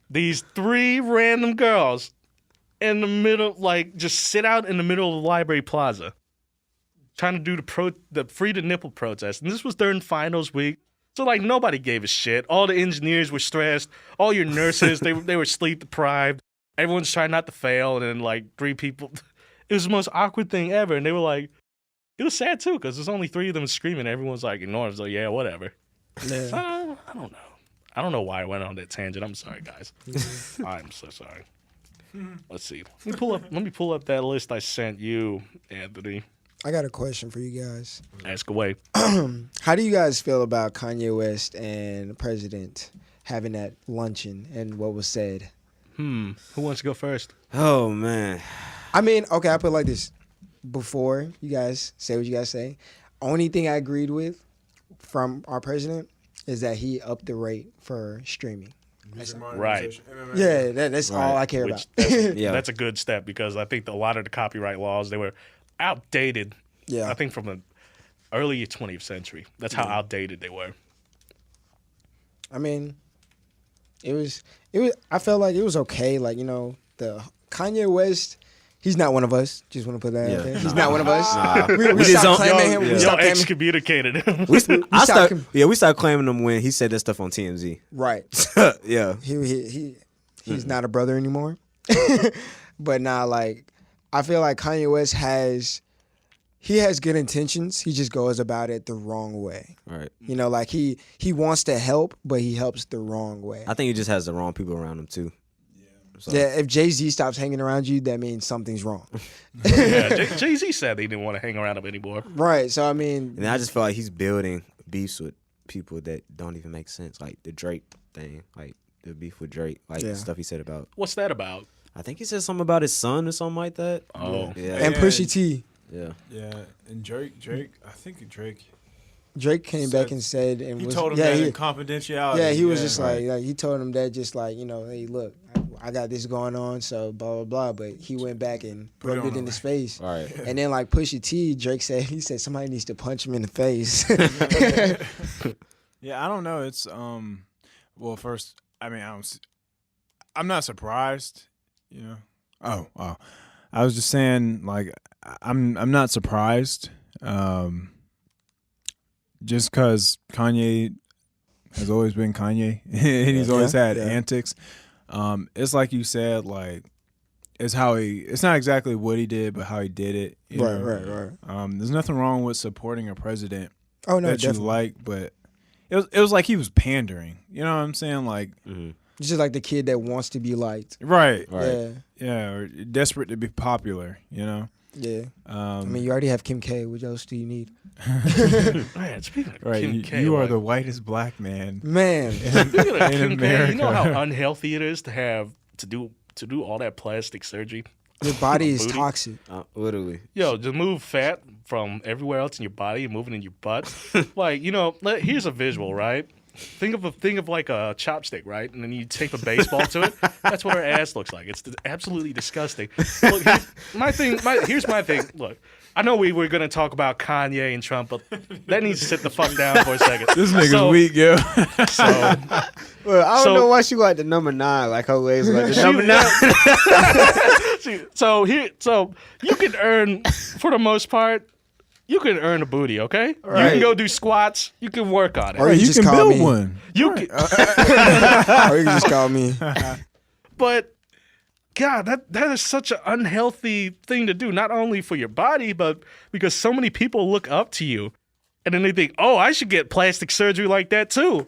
These 3 random girls in the middle, like, just sit out in the middle of the library plaza, trying to do the free the nipple protest, and this was during finals week. So like nobody gave a shit. All the engineers were stressed. All your nurses, they were sleep deprived. Everyone's trying not to fail, and then like 3 people. It was the most awkward thing ever, and they were like, it was sad too because there's only 3 of them screaming. Everyone's like ignoring. It's like, yeah, whatever. Yeah. So, I don't know. I don't know why I went on that tangent. I'm sorry, guys. I'm so sorry. Let's see. Let me pull up that list I sent you, Anthony. I got a question for you guys. Ask away. How do you guys feel about Kanye West and the president having that luncheon and what was said? Who wants to go first? oh man, I mean, okay, I put it like this. Before you guys say what you guys say, only thing I agreed with from our president is that he upped the rate for streaming. Right. Yeah, that's all I care about. That's a good step because I think a lot of the copyright laws, they were outdated. Yeah. I think from the early 20th century. That's how outdated they were. I mean, it was. I felt like it was okay. Like, you know, the Kanye West. He's not one of us. Just want to put that out there. He's not one of us. Nah. We stopped claiming him. We Y'all stopped claiming. excommunicated him. we stopped started claiming him when he said that stuff on TMZ. Right. Yeah, He's not a brother anymore. But now, like, I feel like Kanye West has good intentions. He just goes about it the wrong way. right. You know, like he wants to help, but he helps the wrong way. I think he just has the wrong people around him too. So. Yeah, if Jay-Z stops hanging around you, that means something's wrong. Yeah, Jay-Z said he didn't want to hang around him anymore. Right. So I mean, And I just feel like he's building beefs with people that don't even make sense, like the Drake thing, like the beef with Drake, like the stuff he said about. What's that about? I think he said something about his son or something like that. Oh. Yeah. and Pusha T. Yeah. Yeah, and Drake. I think Drake came back and said, and he was, told him yeah, that he, in confidentiality. yeah, he was just like he told him that just like, you know, hey, look, I got this going on, so blah blah blah. But he went back and rubbed it in his face. All right. And then like Pusha T, Drake said, he said somebody needs to punch him in the face. Yeah, I don't know. It's well, first, I mean, I'm not surprised, you know. Oh, I was just saying, like, I'm not surprised, just because Kanye has always been Kanye, and he's always had antics. It's like you said, like, it's not exactly what he did, but how he did it. You know? Right. There's nothing wrong with supporting a president Oh no, that definitely. you like, but it was like he was pandering. You know what I'm saying? Like, It's just like the kid that wants to be liked. right, Yeah. or desperate to be popular. You know. Yeah. I mean, you already have Kim K. What else do you need? Man, speaking of Right, Kim K, you are like, the whitest black man. Man. speaking of in Kim K, you know America. how unhealthy it is to do all that plastic surgery? Your body is Booty. toxic. Literally. Yo, to move fat from everywhere else in your body and moving in your butt. Like, you know, here's a visual, right? Think of like a chopstick, right? And then you tape a baseball to it. That's what her ass looks like. It's absolutely disgusting. Look, here's my thing. Look, I know we were gonna talk about Kanye and Trump, but that needs to sit the fuck down for a second. This nigga's weak, yo. So, Well, I don't So- know why she like the number 9, like her legs like the number 9. so you can earn, for the most part, you can earn a booty, okay? You can go do squats. You can work on it. Or you just can call build me. one. You can, Or you can just call me. but God, that is such an unhealthy thing to do. Not only for your body, but because so many people look up to you, and then they think, "Oh, I should get plastic surgery like that too.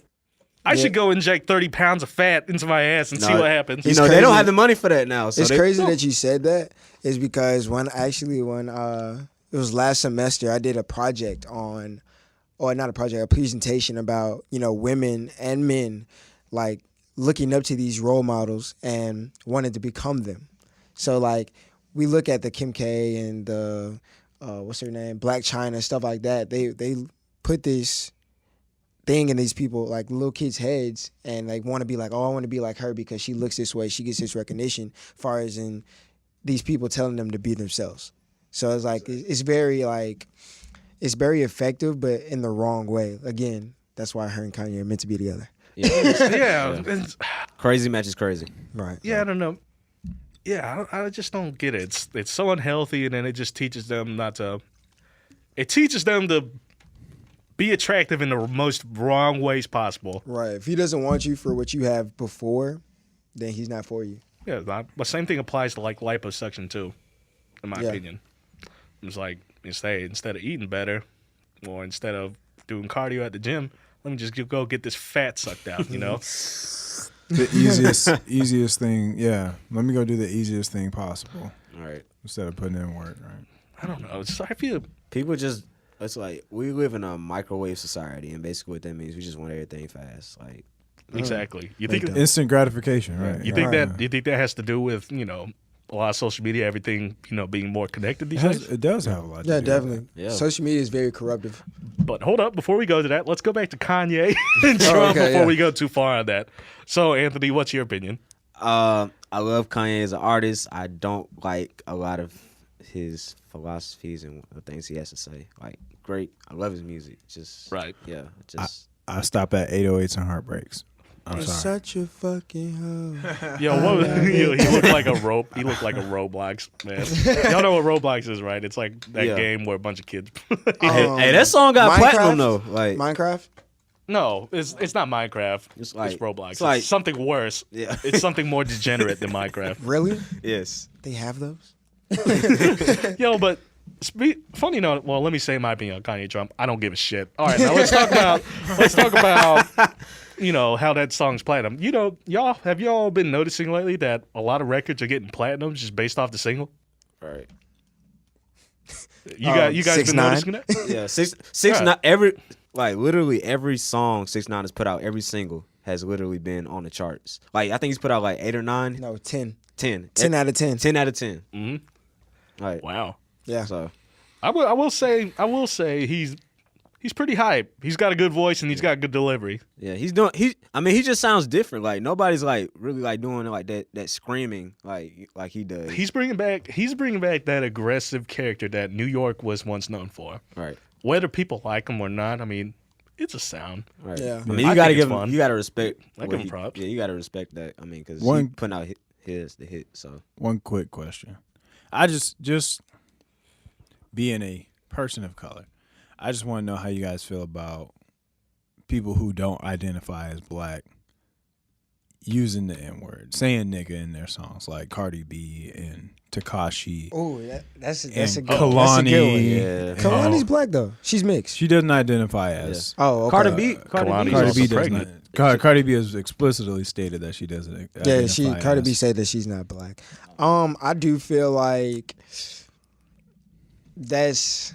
I should go inject 30 pounds of fat into my ass and see what happens." You It's know, they crazy. don't have the money for that now. So It's they, crazy that you said that is because when it was last semester, I did a project a presentation about, you know, women and men like looking up to these role models and wanted to become them. So like we look at the Kim K and the what's her name, Black China, stuff like that. They put this thing in these people, like little kids' heads, and like want to be like, oh, I want to be like her because she looks this way, she gets this recognition, far as in these people telling them to be themselves. So it's like it's very effective, but in the wrong way. Again, that's why her and Kanye are meant to be together. Yeah. Crazy match is crazy. Right. Yeah, I don't know. Yeah, I just don't get it. It's so unhealthy, and then it just teaches them not to. It teaches them to be attractive in the most wrong ways possible. Right. If he doesn't want you for what you have before, then he's not for you. Yeah, the same thing applies to like liposuction too, in my Yeah. opinion. It's like instead of eating better, or instead of doing cardio at the gym, let me just go get this fat sucked out. You know. The easiest thing. Yeah, let me go do the easiest thing possible All right. instead of putting in work. Right. I don't know. I feel People just, it's like we live in a microwave society, and basically what that means, we just want everything fast. Like, exactly. You think Instant gratification. Right. you think that has to do with a lot of social media, everything being more connected these days? It does have a lot. Yeah, to do definitely. Yeah. Social media is very corruptive. But hold up, before we go to that, let's go back to Kanye and Trump okay, before yeah. we go too far on that. So, Anthony, what's your opinion? I love Kanye as an artist. I don't like a lot of his philosophies and the things he has to say. Like, great. I love his music. Just Right. Yeah. Just I stop at 808s and heartbreaks. I'm You're sorry. such a fucking hoe. Yo, he looked like a He looked like a Roblox man. Y'all know what Roblox is, right? It's like that Yeah. game where a bunch of kids. hey, that song got Minecraft? platinum though. Like, Minecraft? No, it's not Minecraft. It's It's like- Roblox. it's like- It's something worse. Yeah. It's something more degenerate than Minecraft. Really? yes. They have those? Yo, but funny note. Well, let me say my opinion on Kanye Trump. I don't give a shit. All right, now let's talk about how that song's platinum. Have y'all been noticing lately that a lot of records are getting platinum just based off the single? All right. You guys been 6ix9ine? noticing that? Yeah. Six Right. nine. Literally every song 6ix9ine has put out, every single has literally been on the charts. Like, I think he's put out like 8 or 9. No, 10. 10. 10 out of 10. 10 out of 10. Mm-hmm. Right. Wow. Yeah. So I will say he's pretty hype. He's got a good voice and he's got good delivery. yeah, he just sounds different. Like, nobody's like really like doing like that screaming like he does. He's bringing back that aggressive character that New York was once known for. Right. Whether people like him or not, I mean, it's a sound. Right. Yeah. I mean, I you gotta think it's give him. fun. You gotta respect. I what give him he- props. Yeah, you gotta respect that. I mean, because One- he putting out the hit. So One quick question. I just being a person of color, I just want to know how you guys feel about people who don't identify as black using the N-word, saying nigga in their songs, like Cardi B and Tekashi Oh, that's a and good that's a good Kalani. one. Yeah. Kalani's black though. She's mixed. She doesn't identify as. Oh, okay. Cardi B. Kalani's Cardi also B does pregnant. not. Cardi B has explicitly stated that she doesn't. Yeah, identify Cardi B as- said that she's not black. I do feel like that's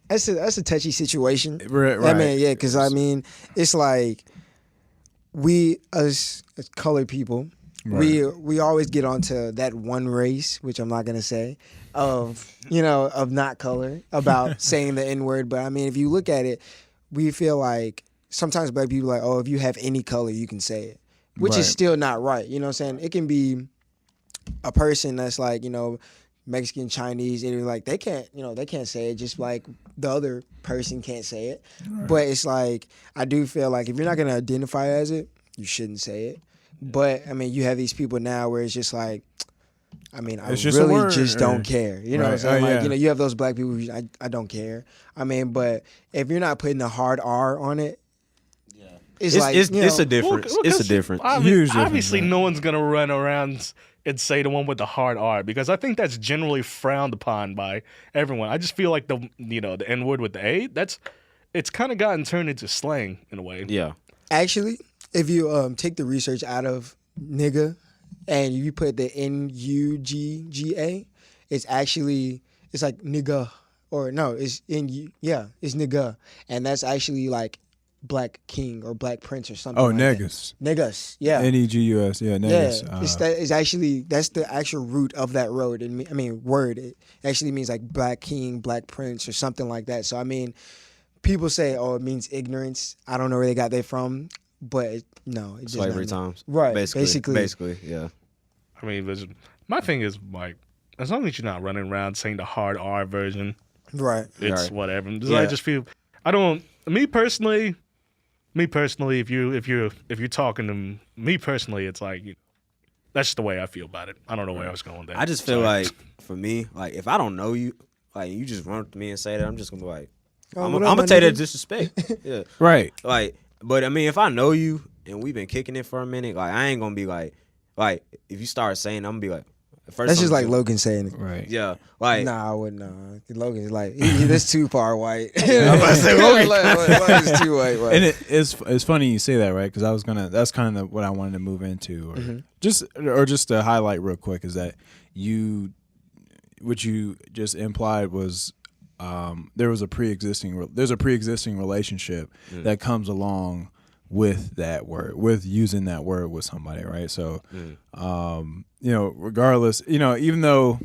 a touchy situation. Right. I mean, yeah, because I mean, it's like we as colored people, we always get onto that one race, which I'm not gonna say, of not color, about saying the N-word. But I mean, if you look at it, we feel like sometimes black people are like, oh, if you have any color, you can say it, which Right. is still not right. You know what I'm saying? It can be a person that's like, Mexican, Chinese, and like they can't say it, just like the other person can't say it. Right. But it's like, I do feel like if you're not gonna identify as it, you shouldn't say it. But I mean, you have these people now where it's just like, I mean, I It's just a really word, just or- don't care. You know what I'm Right. saying? Oh, Like, yeah. you have those black people who I don't care. I mean, but if you're not putting a hard R on it, it's like, it's a difference. Well, It's a 'cause difference. Huge difference, Obviously, right. no one's gonna run around and say the one with the hard R because I think that's generally frowned upon by everyone. I just feel like the N word with the A, it's kind of gotten turned into slang in a way. Yeah. Actually, if you take the research out of nigga and you put the N-U-G-G-A, it's like nigga, or no, it's it's nigga, and that's actually like Black King or Black Prince or something. Oh, like negus. That. Negus, yeah. Negus, yeah, negus. Yeah, it's actually that's the actual root of that road. Word. It actually means like Black King, Black Prince, or something like that. So I mean, people say, oh, it means ignorance. I don't know where they got that from, but no, it's Slavery just not times. right? Basically, yeah. I mean, listen, my thing is like, as long as you're not running around saying the hard R version, right? it's Right. whatever. Yeah. I just feel I don't. Me personally, if you're talking to me personally, it's like that's just the way I feel about it. I don't know where I was going there. I just feel Sorry. like for me, like if I don't know you, like you just run up to me and say that, I'm just gonna be like, Oh, I'm what up, gonna my take that nigga? disrespect. Yeah. Right. Like, but I mean, if I know you and we've been kicking it for a minute, like I ain't gonna be like if you start saying, I'm gonna be like, first That's just I'm like Logan saying it. Right. yeah, like Nah, I wouldn't. Logan's like that's too far white. I'm about to say Logan's too white. And it's funny you say that, right? Because that's kind of what I wanted to move into, or just to highlight real quick is that what you just implied was there's a pre-existing relationship that comes along with that word, with using that word with somebody, right? So, regardless, even though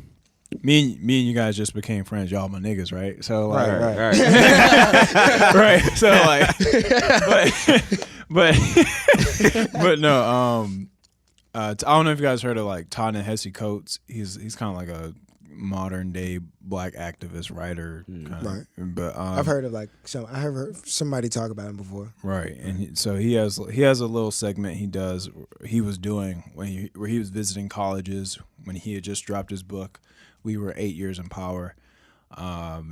me and you guys just became friends, y'all my niggas, right? So like, Right. right. So like, but no. I don't know if you guys heard of like Ta-Nehisi Coates. He's kind of like a modern day black activist writer, Right. But I've heard of I have heard somebody talk about him before. right, and so he has a little segment he was doing where he was visiting colleges when he had just dropped his book. We Were 8 Years in Power.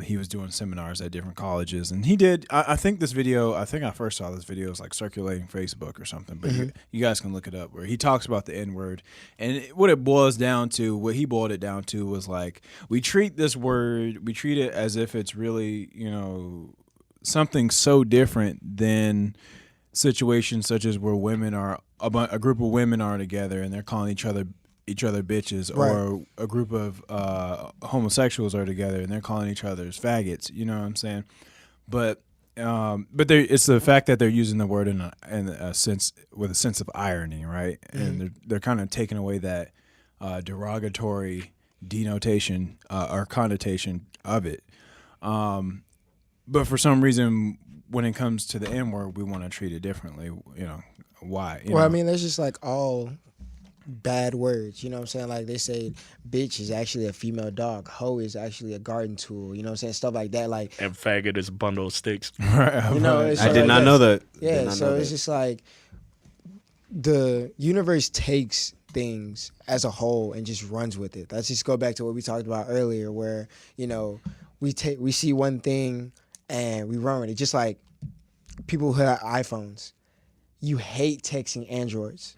He was doing seminars at different colleges, and he did. I think this video. I think I first saw this video. It was like circulating Facebook or something. But you guys can look it up. Where he talks about the N word, and what he boiled it down to was like we treat this word. We treat it as if it's really something so different than situations such as where women are a group of women are together and they're calling each other bitches, Right. or a group of homosexuals are together and they're calling each other's faggots. You know what I'm saying? But it's the fact that they're using the word in a sense with a sense of irony, right? And they're kind of taking away that derogatory denotation or connotation of it. But for some reason, when it comes to the N word, we want to treat it differently. Why? I mean, that's just like all bad words, you know what I'm saying? Like they say bitch is actually a female dog, hoe is actually a garden tool, you know what I'm saying? Stuff like that, like, and faggot is a bundle of sticks. Right. you know, it's I so did like not that. know that. Yeah, so it's just like the universe takes things as a whole and just runs with it. Let's just go back to what we talked about earlier, where we see one thing and we run with it. Just like people who have iPhones, you hate texting Androids.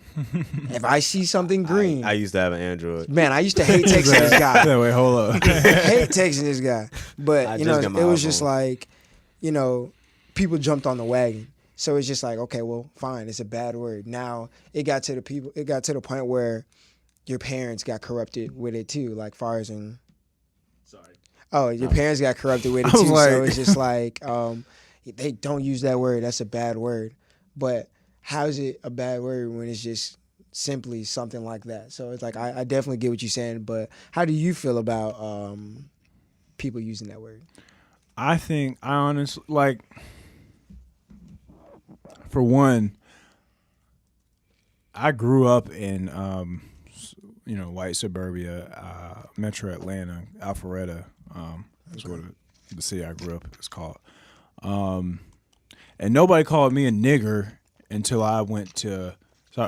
If I see something green, I used to have an Android. man, I used to hate texting this guy. Yeah, wait, hold up. Hate texting this guy. But I it just got my was iPhone. just like, people jumped on the wagon. So it's just like, okay, well, fine, it's a bad word. Now it got to the point where your parents got corrupted with it too, like fars and your parents got corrupted with it too. So it's just like they don't use that word. That's a bad word. But how is it a bad word when it's just simply something like that? So it's like I definitely get what you're saying, but how do you feel about people using that word? I honestly, like, for one, I grew up in white suburbia, Metro Atlanta, Alpharetta. That's what the city I grew up is called. And nobody called me a nigger until I went to.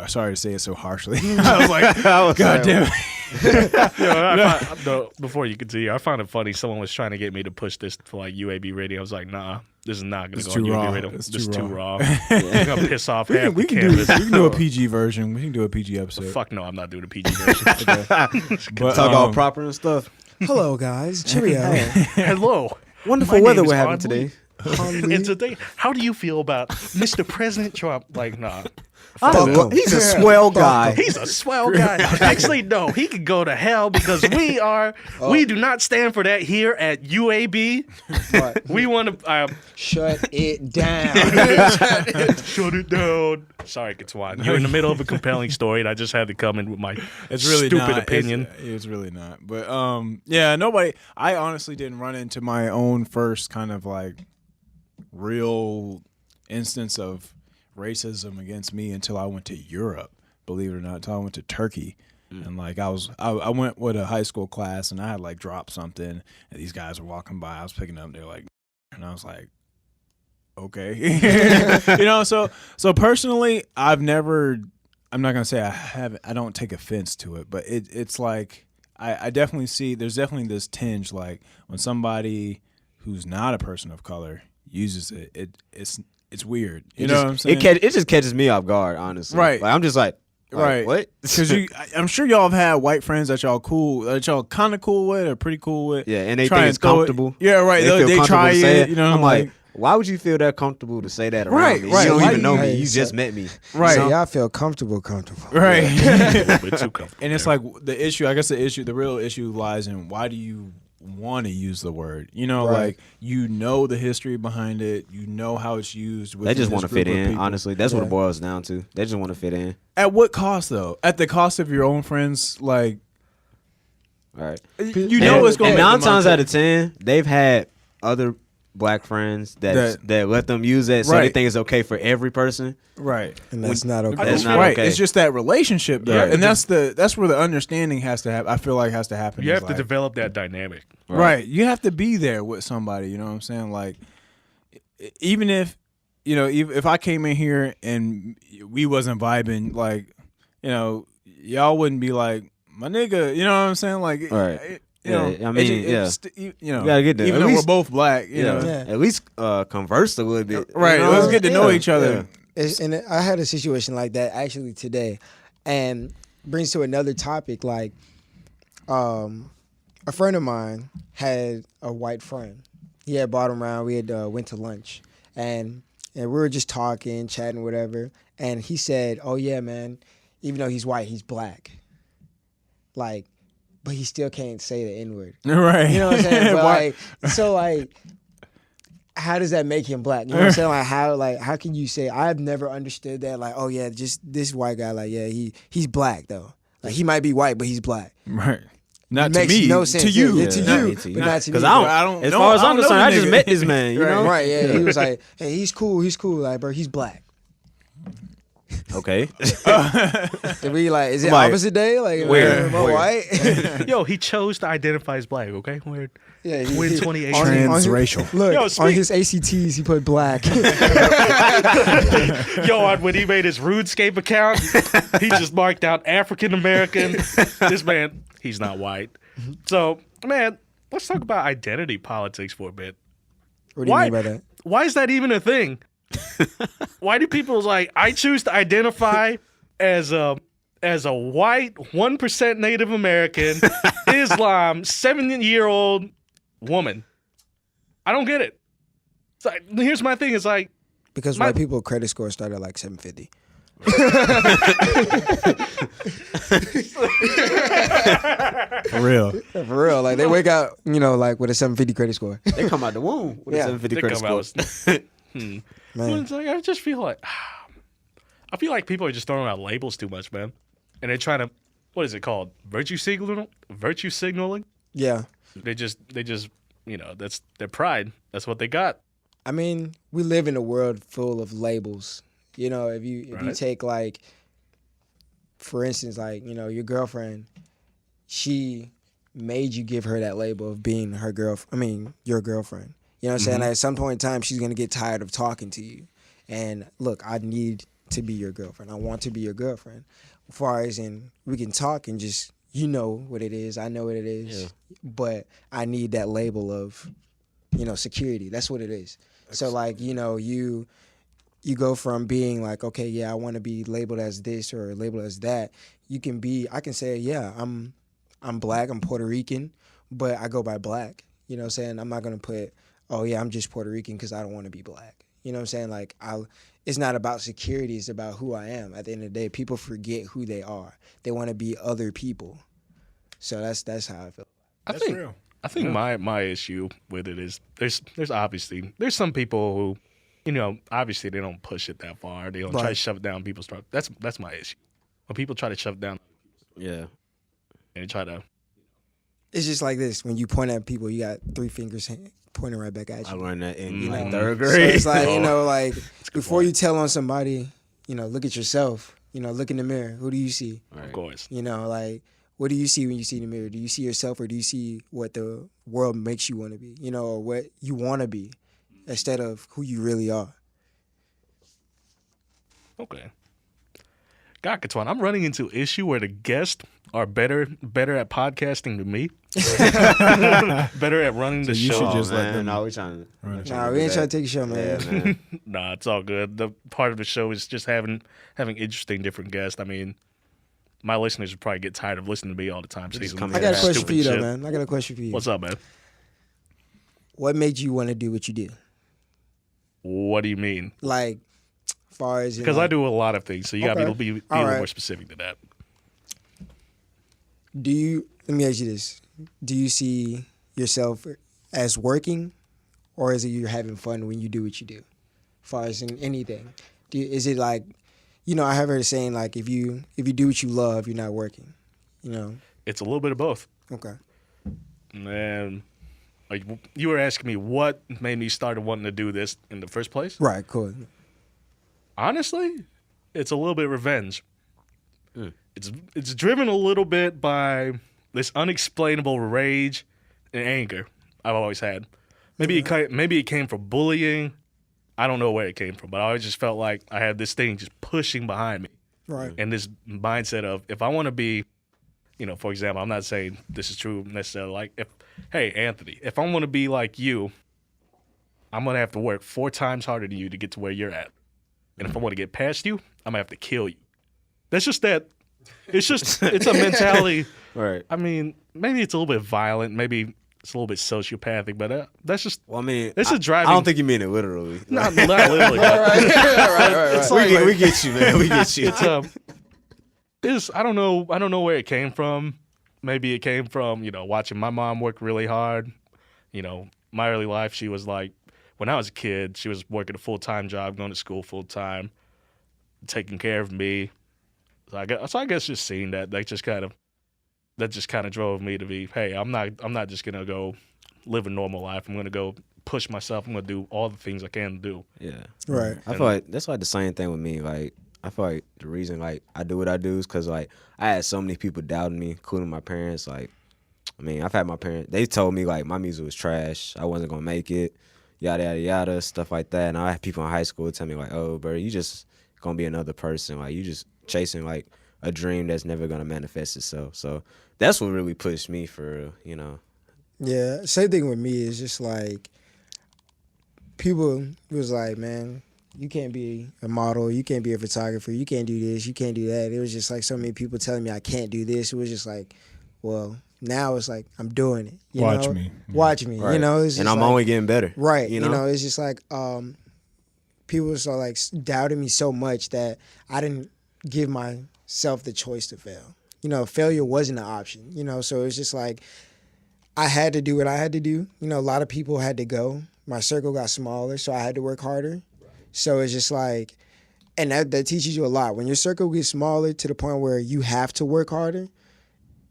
Sorry to say it so harshly. I was like, God damn it. Before you continue, I found it funny. Someone was trying to get me to push this for like UAB radio. I was like, nah, this is not going to go on UAB radio. It's This is too too raw. raw. We're going to piss off half We the can campus. do a PG version. We can do a PG episode. Fuck no, I'm not doing a PG version. But, Talk all proper and stuff. Hello, guys. Cheerio. Hello. Wonderful My weather name is we're having Audley. today. And today, how do you feel about Mr. President Trump? Like, nah. He's a swell guy. He's a swell guy. Actually, no, he could go to hell because we do not stand for that here at UAB. But We want to shut it down. shut it down. Sorry, Kitwan. You're in the middle of a compelling story, and I just had to come in with my stupid not. opinion. It's really not. But yeah, nobody. I honestly didn't run into my own first kind of like real instance of racism against me until I went to Europe. Believe it or not, until I went to Turkey. And like I went with a high school class and I had like dropped something and these guys were walking by. I was picking up. They're like, and I was like, okay, you know. So personally, I'm not gonna say I don't take offense to it, but it's like I definitely see there's definitely this tinge like when somebody who's not a person of color uses it, it's weird. You know what I'm saying? It just catches me off guard, honestly. Right. Like, I'm just like, right. What? Because I'm sure y'all have had white friends that y'all kind of cool with or pretty cool with. Yeah, and they Try think it's comfortable. Yeah, right. They feel They comfortable try to say it. You know, I'm like, why would you feel that comfortable to say that around Right, me? right. You don't Why even know you- me. Hey, You so- just met me. right. So y'all feel comfortable. Right. A little bit too comfortable. And it's like the real issue lies in why do you want to use the word? You know, Right. like you know the history behind it, you know how it's used. They just want to fit in. Honestly, Honestly, that's what Yeah. it boils down to. They just want to fit in. at what cost though? At the cost of your own friends, like All right. you know it's going. And to 9 times out of 10, they've had other black friends that let them use that, so they Right. think it's okay for every person. right. And that's not okay. That's not right. okay. It's just that relationship there, Yeah. and that's where the understanding has to happen. I feel like has to happen. You is have to like- develop that dynamic. Right. You have to be there with somebody, you know what I'm saying? Like even if if I came in here and we wasn't vibing, like, y'all wouldn't be like, my nigga, you know what I'm saying? Like Right. you know, Yeah, I mean, you gotta get there. even At though least- we're both black, you know. Yeah. At least converse a little bit. Right. You know? Let's get to know Yeah. each other. And I had a situation like that actually today, and brings to another topic. Like, a friend of mine had a white friend. He had brought him around. We had went to lunch, and we were just talking, chatting, whatever. And he said, "Oh yeah, man, even though he's white, he's black. Like, but he still can't say the N-word. Right. You know what I'm saying? But Why- like, how does that make him black? You know what I'm saying? How can you say? I've never understood that. Like, oh yeah, just this white guy. Like, yeah, he's black though. Like, he might be white, but he's black. Right. Not to Makes me. no sense. To you. Yeah, to Yeah, you, not to you. but not to me. Because I don't as know- far as I I'm don't know concerned, the I just nigga. met this man. You know? Right? Yeah. He was like, hey, he's cool. He's cool. Like, bro, he's black. Okay. And we like, is it Like, opposite day? Like, where? am I Where? white? Yo, he chose to identify as black. Okay, weird. Yeah, Win 2018. Transracial. Look, Yo, on his ACTs, he put black. Yo, when he made his RuneScape account, he just marked out African American. This man, he's not white. So, man, let's talk about identity politics for a bit. What do you mean by that? Why is that even a thing? Why do people like, I choose to identify as a white 1% Native American Islam 7-year-old woman? I don't get it. It's like, here's my thing. It's like, Because white people credit score started at like 750. For real. For real, like they wake up, like with a 750 credit score. They come out the womb with Yeah. a 750 They credit come score. out Man. It's like, I just feel like people are just throwing out labels too much, man. And they're trying to, what is it called? Virtue signaling? Virtue signaling? Yeah. They just that's their pride. That's what they got. I mean, we live in a world full of labels. If you Right. take like, for instance, like, your girlfriend, she made you give her that label of being her your girlfriend. You know what I'm saying? At some point in time, she's gonna get tired of talking to you. And look, I need to be your girlfriend. I want to be your girlfriend. As far as we can talk and just what it is. I know what it is. Yeah. But I need that label of, security. That's what it is. So like, you go from being like, okay, yeah, I want to be labeled as this or labeled as that. I can say, yeah, I'm black, I'm Puerto Rican, but I go by black. You know what I'm saying? I'm not going to put, oh yeah, I'm just Puerto Rican because I don't want to be black. You know what I'm saying? Like it's not about security, it's about who I am. At the end of the day, people forget who they are. They want to be other people. So that's how I feel. I think my issue with it is there's obviously there's some people who, you know, obviously they don't push it that far. They don't try to shove it down people's throat. That's my issue. When people try to shove it down, Yeah. and try to. It's just like this. When you point at people, you got 3 fingers pointing right back at I you. learned that in know, like 3rd So grade. it's like, you know, Oh, like a good before point. you tell on somebody, you know, look at yourself. You know, look in the mirror. Who do you see? Of course. You know, like, what do you see when you see in the mirror? Do you see yourself, or do you see what the world makes you want to be? You know, or what you want to be instead of who you really are. Okay. God, Kitwan, I'm running into issue where the guests are better at podcasting than me. Better at running the you show. should just let man. them No, we trying. Nah, we ain't trying to take a show, man. Yeah, man. Nah, it's all good. The part of the show is just having interesting different guests. I mean, my listeners would probably get tired of listening to me all the time. just saying come I got a Yeah, question for you, though, shit. man. I got a question for you. What's up, man? What made you want to do what you do? What do you mean? Like, far as Because I do a lot of things, so you got to be a All little right. more specific to that. Let me ask you this. Do you see yourself as working, or is it you're having fun when you do what you do? As far as in anything. Is it like, you know, I have heard a saying like, if you do what you love, you're not working. You know? It's a little bit of both. Okay. And like you were asking me what made me start wanting to do this in the first place. Right, cool. Honestly, it's a little bit revenge. It's driven a little bit by this unexplainable rage and anger I've always had. Maybe it came from bullying. I don't know where it came from, but I always just felt like I had this thing just pushing behind me. Right. And this mindset of if I want to be, you know, for example, I'm not saying this is true necessarily. Like, hey, Anthony, if I want to be like you, I'm going to have to work 4 times harder than you to get to where you're at. And if I want to get past you, I'm going to have to kill you. That's just that. It's a mentality. Right. I mean, maybe it's a little bit violent. Maybe it's a little bit sociopathic, but that's just, Well, I mean, This is driving- I don't think you mean it literally. not literally. But Right. We get you, man. We get you. it's I don't know where it came from. Maybe it came from, you know, watching my mom work really hard. You know, my early life, she was like, when I was a kid, she was working a full-time job, going to school full-time, taking care of me. So I guess just seeing that just kind of drove me to be, hey, I'm not just gonna go live a normal life. I'm gonna go push myself. I'm gonna do all the things I can do. Yeah. Right. I feel like that's like the same thing with me. Like, I feel like the reason like I do what I do is because like I had so many people doubting me, including my parents. Like, I mean, I've had my parents. They told me like my music was trash. I wasn't gonna make it. Yada yada yada, stuff like that. And I had people in high school tell me like, "Oh, bro, you just gonna be another person. Like, you just chasing like a dream that's never gonna manifest itself." So that's what really pushed me for real, you know. Yeah, same thing with me. It's just like people was like, man, you can't be a model, you can't be a photographer, you can't do this, you can't do that. It was just like so many people telling me I can't do this. It was just like, well, now it's like I'm doing it. You Watch know? me. Watch me. Right. You know, it's And just I'm like, only getting better. right. You know? It's just like people are like doubting me so much that I didn't give myself the choice to fail. You know, failure wasn't an option. You know, so it's just like I had to do what I had to do. You know, a lot of people had to go. My circle got smaller, so I had to work harder. So it's just like, and that teaches you a lot. When your circle gets smaller to the point where you have to work harder,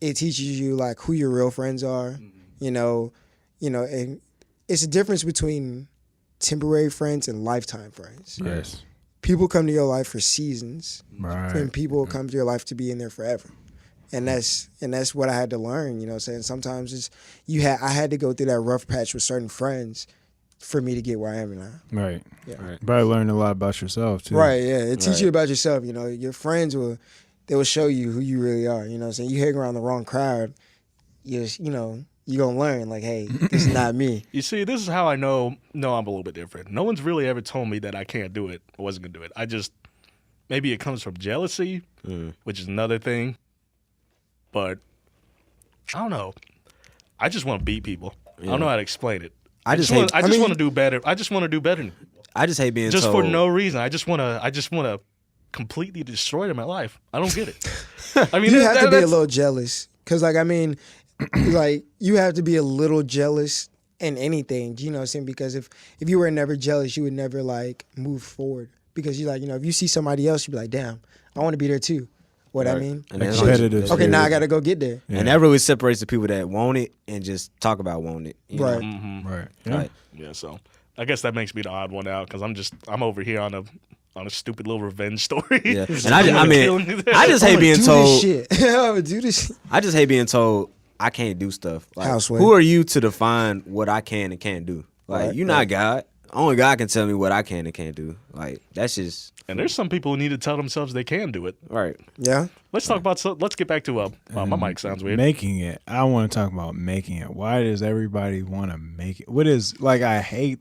it teaches you like who your real friends are. You know, and it's a difference between temporary friends and lifetime friends. Yes. People come to your life for seasons, Right. and people come to your life to be in there forever. And that's what I had to learn, you know what I'm saying? Sometimes I had to go through that rough patch with certain friends for me to get where I am now. Right. Yeah. Right. Probably learn a lot about yourself too. Right, yeah. It teaches Right. you about yourself, you know. Your friends will show you who you really are, you know what I'm saying? You hang around the wrong crowd, you're gonna learn, like, hey, this is not me. You see, this is how I know I'm a little bit different. No one's really ever told me that I can't do it or wasn't gonna do it. Maybe it comes from jealousy, which is another thing. But I don't know. I just want to beat people. I don't know how to explain it. I just want to do better. I just want to do better. I just hate being just told. for no reason. I just wanna completely destroy it in my life. I don't get it. I mean, You have to be a that's- little jealous, cause like I mean, like you have to be a little jealous in anything. You know what I'm saying? Because if you were never jealous, you would never like move forward. Because you like if you see somebody else, you be like, damn, I want to be there too. What I Right. mean? And Like that's competitive like- Okay, now I spirit. gotta go get there. And that really separates the people that want it and just talk about wanting it. You Right. Know? Right. Right. Yeah, so I guess that makes me the odd one out because I'm over here on a stupid little revenge story. Yeah. And Someone killing me there. I just hate I'ma being do told. this shit. I'ma do this shit. I just hate being told I can't do stuff. Like, Houseway. who are you to define what I can and can't do? Like, Right, you're not God. Only God can tell me what I can and can't do. Like, that's just And there's some people who need to tell themselves they can do it. right. Yeah. Let's talk about. Let's get back to wow, my mic sounds weird. Making it. I want to talk about making it. Why does everybody want to make it? What is like? I hate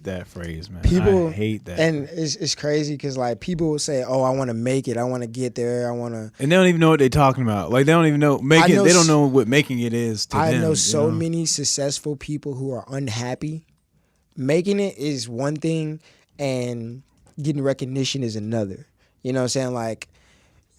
that phrase, man. People I hate that. And it's crazy because like people will say, "Oh, I want to make it. I want to get there. I want to." And they don't even know what they're talking about. Like they don't even know making. know They don't s- know what making it is to I them. know you so many successful people who are unhappy. Making it is one thing, and getting recognition is another. You know what I'm saying? Like,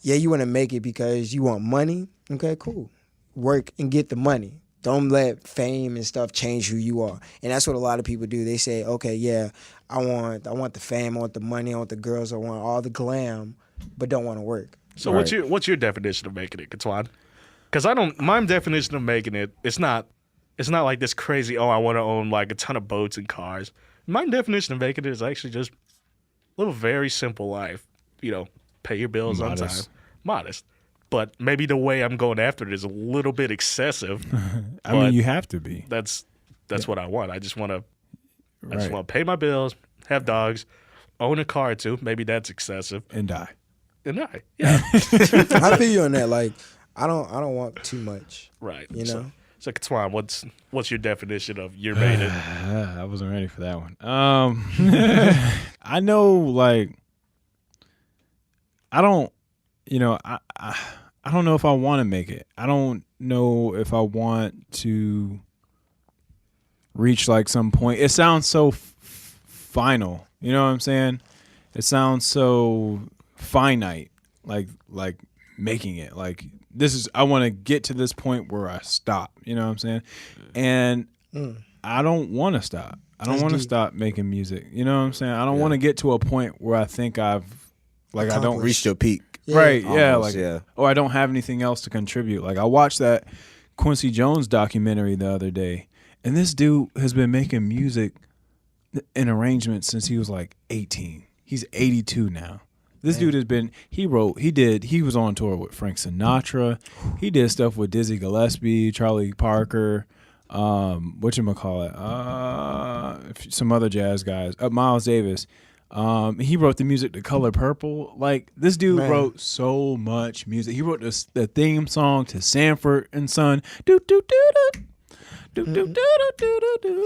yeah, you want to make it because you want money. Okay, cool. Work and get the money. Don't let fame and stuff change who you are. And that's what a lot of people do. They say, okay, yeah, I want the fame, I want the money, I want the girls, I want all the glam, but don't want to work. So Right. what's your definition of making it, Kitwan? Because my definition of making it, it's not like this crazy. Oh, I want to own like a ton of boats and cars. My definition of making it is actually just live a very simple life. You know, pay your bills on time, modest. But maybe the way I'm going after it is a little bit excessive. I mean, but you have to be. That's what I want. I just want to Right. pay my bills, have dogs, own a car too. Maybe that's excessive. And die. And yeah, I feel you on that. Like, I don't want too much. right. You know? So Kitwan, what's your definition of you're made it? I wasn't ready for that one. I know, like, I don't, I don't know if I want to make it. I don't know if I want to reach like some point. It sounds so final. You know what I'm saying? It sounds so finite. Like making it. Like this is. I want to get to this point where I stop. You know what I'm saying? And I don't want to stop. I don't want to stop making music. You know what I'm saying? I don't want to get to a point where I think I've like I don't Reached your peak. Yeah. right. Yeah. Almost, Like yeah. or I don't have anything else to contribute. Like I watched that Quincy Jones documentary the other day, and this dude has been making music in arrangements since he was like 18. He's 82 now. This dude has been, he was on tour with Frank Sinatra. He did stuff with Dizzy Gillespie, Charlie Parker, whatchamacallit, some other jazz guys, Miles Davis. He wrote the music to Color Purple. Like, this dude wrote so much music. He wrote the theme song to Sanford and Son. Do, do, do, do.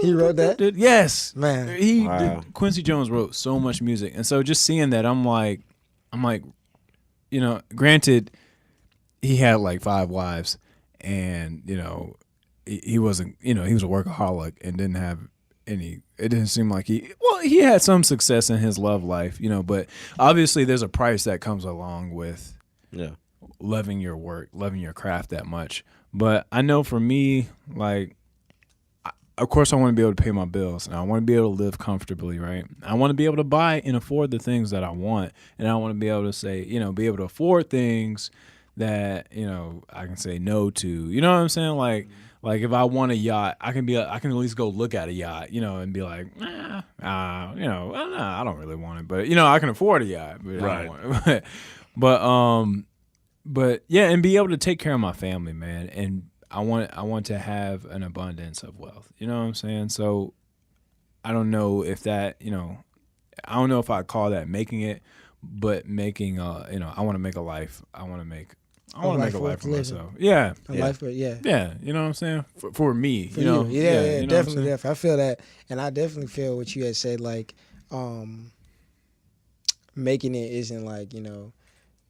He wrote that? Yes, Man. Wow. Quincy Jones wrote so much music, and so just seeing that, I'm like, granted, he had like 5 wives, and he wasn't, he was a workaholic and didn't have any. It didn't seem like he had some success in his love life, but obviously there's a price that comes along with loving your work, loving your craft that much. But I know for me, like, of course I want to be able to pay my bills, and I want to be able to live comfortably, right? I want to be able to buy and afford the things that I want, and I want to be able to say, be able to afford things that, I can say no to. You know what I'm saying? Like if I want a yacht, I can at least go look at a yacht, and be like, I don't really want it, but I can afford a yacht, but I Right. don't want it. But yeah, and be able to take care of my family, man, and I want to have an abundance of wealth. You know what I'm saying? So I don't know if that, I don't know if I call that making it, but making I want to make a life. I want to make a life worth for living. myself. Yeah. A yeah. life, yeah. Yeah, you know what I'm saying? For me, For you know. Yeah, you know what I'm definitely, saying? definitely. I feel that, and I definitely feel what you had said. Like, making it isn't like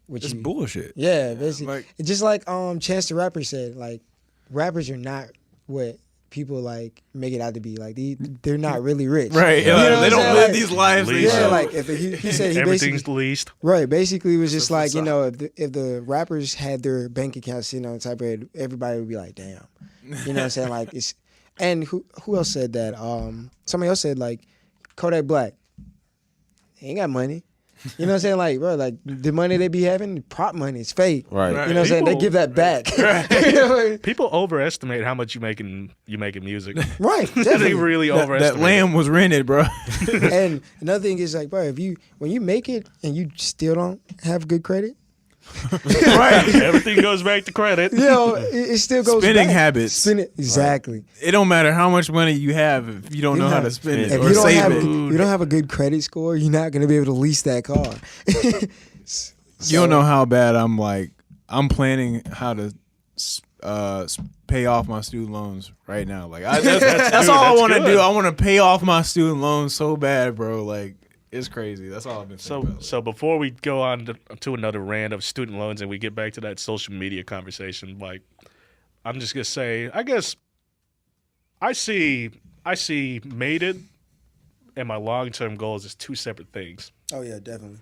what It's you. bullshit. Yeah, basically, Like, it's just like Chance the Rapper said. Like, rappers are not what people like make it out to be. Like they're not really rich. Right. You know what They I'm don't saying? live Like, these lives. Least. Yeah, Bro. like if he said he Everything's basically leased. right. Basically, it was just like facade. if the rappers had their bank account sitting on the type of everybody would be like, damn. You know what I'm saying? Like it's and who else said that? Somebody else said like Kodak Black. He ain't got money. You know what I'm saying? Like, bro, like the money they be having, prop money, it's fake. Right. You know what I'm saying? They People- give that back. People overestimate how much you making music. Right. They Definitely. really That overestimate. land was rented, bro. And another thing is like, bro, when you make it and you still don't have good credit, Right. Everything goes back to credit. you know, it still goes Spending back. habits. Exactly. It don't matter how much money you have if you don't know how to spend it If or you don't save have it. you don't have a good credit score, you're not gonna be able to lease that car. You don't know how bad I'm planning how to pay off my student loans right now. Like that's all I that's want to good. do. I want to pay off my student loans so bad, bro. Like it's crazy. That's all I've been saying. So before we go on to another rant of student loans and we get back to that social media conversation, like I'm just gonna say, I guess I see made it and my long term goals as two separate things. Oh yeah, definitely.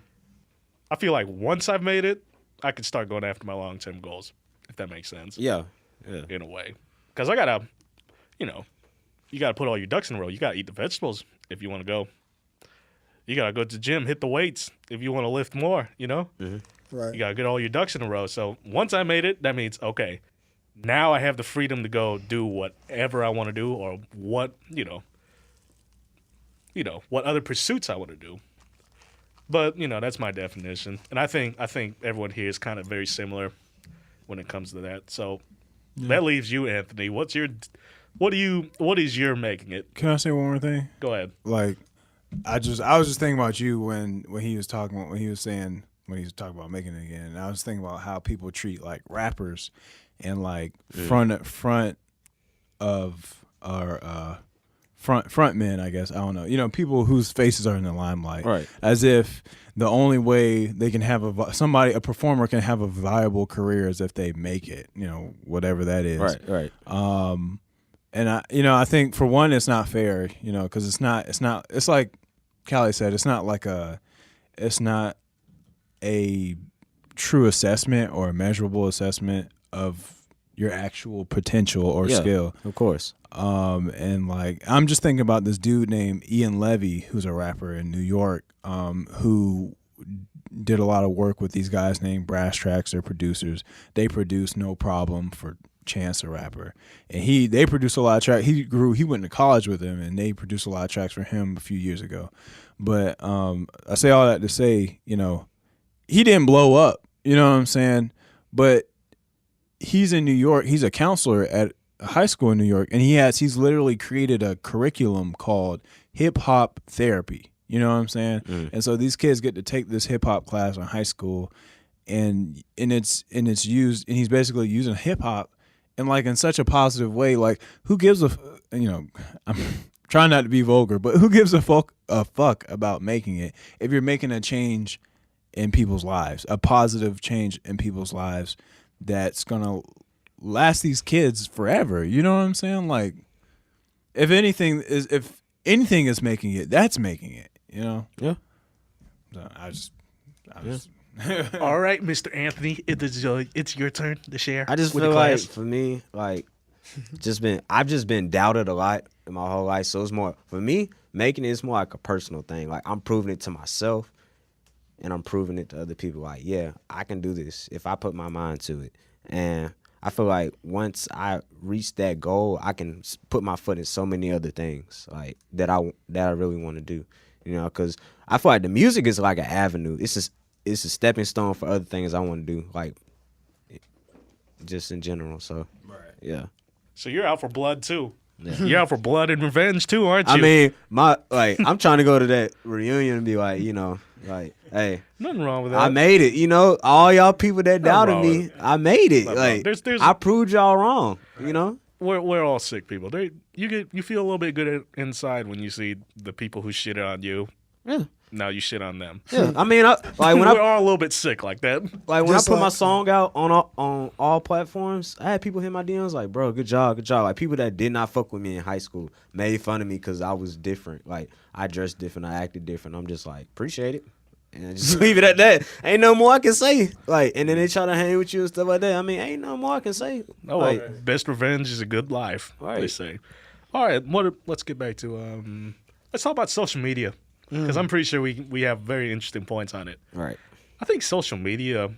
I feel like once I've made it, I can start going after my long term goals, if that makes sense. Yeah. Yeah. In a way, because I gotta, you gotta put all your ducks in a row. You gotta eat the vegetables if you want to go. You gotta go to the gym, hit the weights if you want to lift more. Right. You gotta get all your ducks in a row. So once I made it, that means okay. Now I have the freedom to go do whatever I want to do, or what what other pursuits I want to do. But that's my definition, and I think everyone here is kind of very similar when it comes to that. So that leaves you, Anthony. What is your making it? Can I say one more thing? Go ahead. Like I was just thinking about you when he was talking about when he was talking about making it again. And I was thinking about how people treat like rappers and like front of our front men, I guess. I don't know. People whose faces are in the limelight. Right. As if the only way they can have a performer can have a viable career is if they make it, whatever that is. Right. And I think for one, it's not fair, because it's like Khali said, it's not a true assessment or a measurable assessment of your actual potential or skill. Of course. And like, I'm just thinking about this dude named Ian Levy, who's a rapper in New York, who did a lot of work with these guys named Brass Tracks. They're producers. They produce No Problem for Chance the Rapper, and they produced a lot of tracks. He went to college with him, and they produced a lot of tracks for him a few years ago. But I say all that to say, he didn't blow up. You know what I'm saying? But he's in New York. He's a counselor at a high school in New York, and he's literally created a curriculum called hip hop therapy. You know what I'm saying? And so these kids get to take this hip hop class in high school, and it's used, and he's basically using hip hop in such a positive way. Like, who gives I'm trying not to be vulgar, but who gives a fuck about making it if you're making a change in people's lives, a positive change in people's lives that's gonna last these kids forever. You know what I'm saying? Like, if anything is making it, that's making it. Yeah. So I just All right, Mr. Anthony, it's your turn to share. I just with feel the like class. for me, like I've just been doubted a lot in my whole life. So it's more for me, making it is more like a personal thing. Like, I'm proving it to myself and I'm proving it to other people. Like, yeah, I can do this if I put my mind to it. And I feel like once I reach that goal, I can put my foot in so many other things like that I really want to do. Because I feel like the music is like an avenue. It's a stepping stone for other things I want to do, like just in general. So, yeah. So you're out for blood too. Yeah. You're out for blood and revenge too, aren't you? I mean, I'm trying to go to that reunion and be like, hey, nothing wrong with that. I made it. All y'all people that doubted wrong me, with I made it. Nothing Like, wrong. There's- I proved y'all wrong. We're all sick people. You feel a little bit good inside when you see the people who shitted on you Yeah. Now you shit on them. Yeah, I mean, like when We're all a little bit sick like that. Like when Just I put my like- song out on all platforms, I had people hit my DMs like, "Bro, good job, good job." Like people that did not fuck with me in high school made fun of me because I was different. Like I dressed different, I acted different. I'm just like, appreciate it, and I just leave it at that. Ain't no more I can say. Like, and then they try to hang with you and stuff like that. I mean, ain't no more I can say. Oh, Like, best revenge is a good life. They Right. say. All right, let's get back to let's talk about social media because I'm pretty sure we have very interesting points on it. right. I think social media.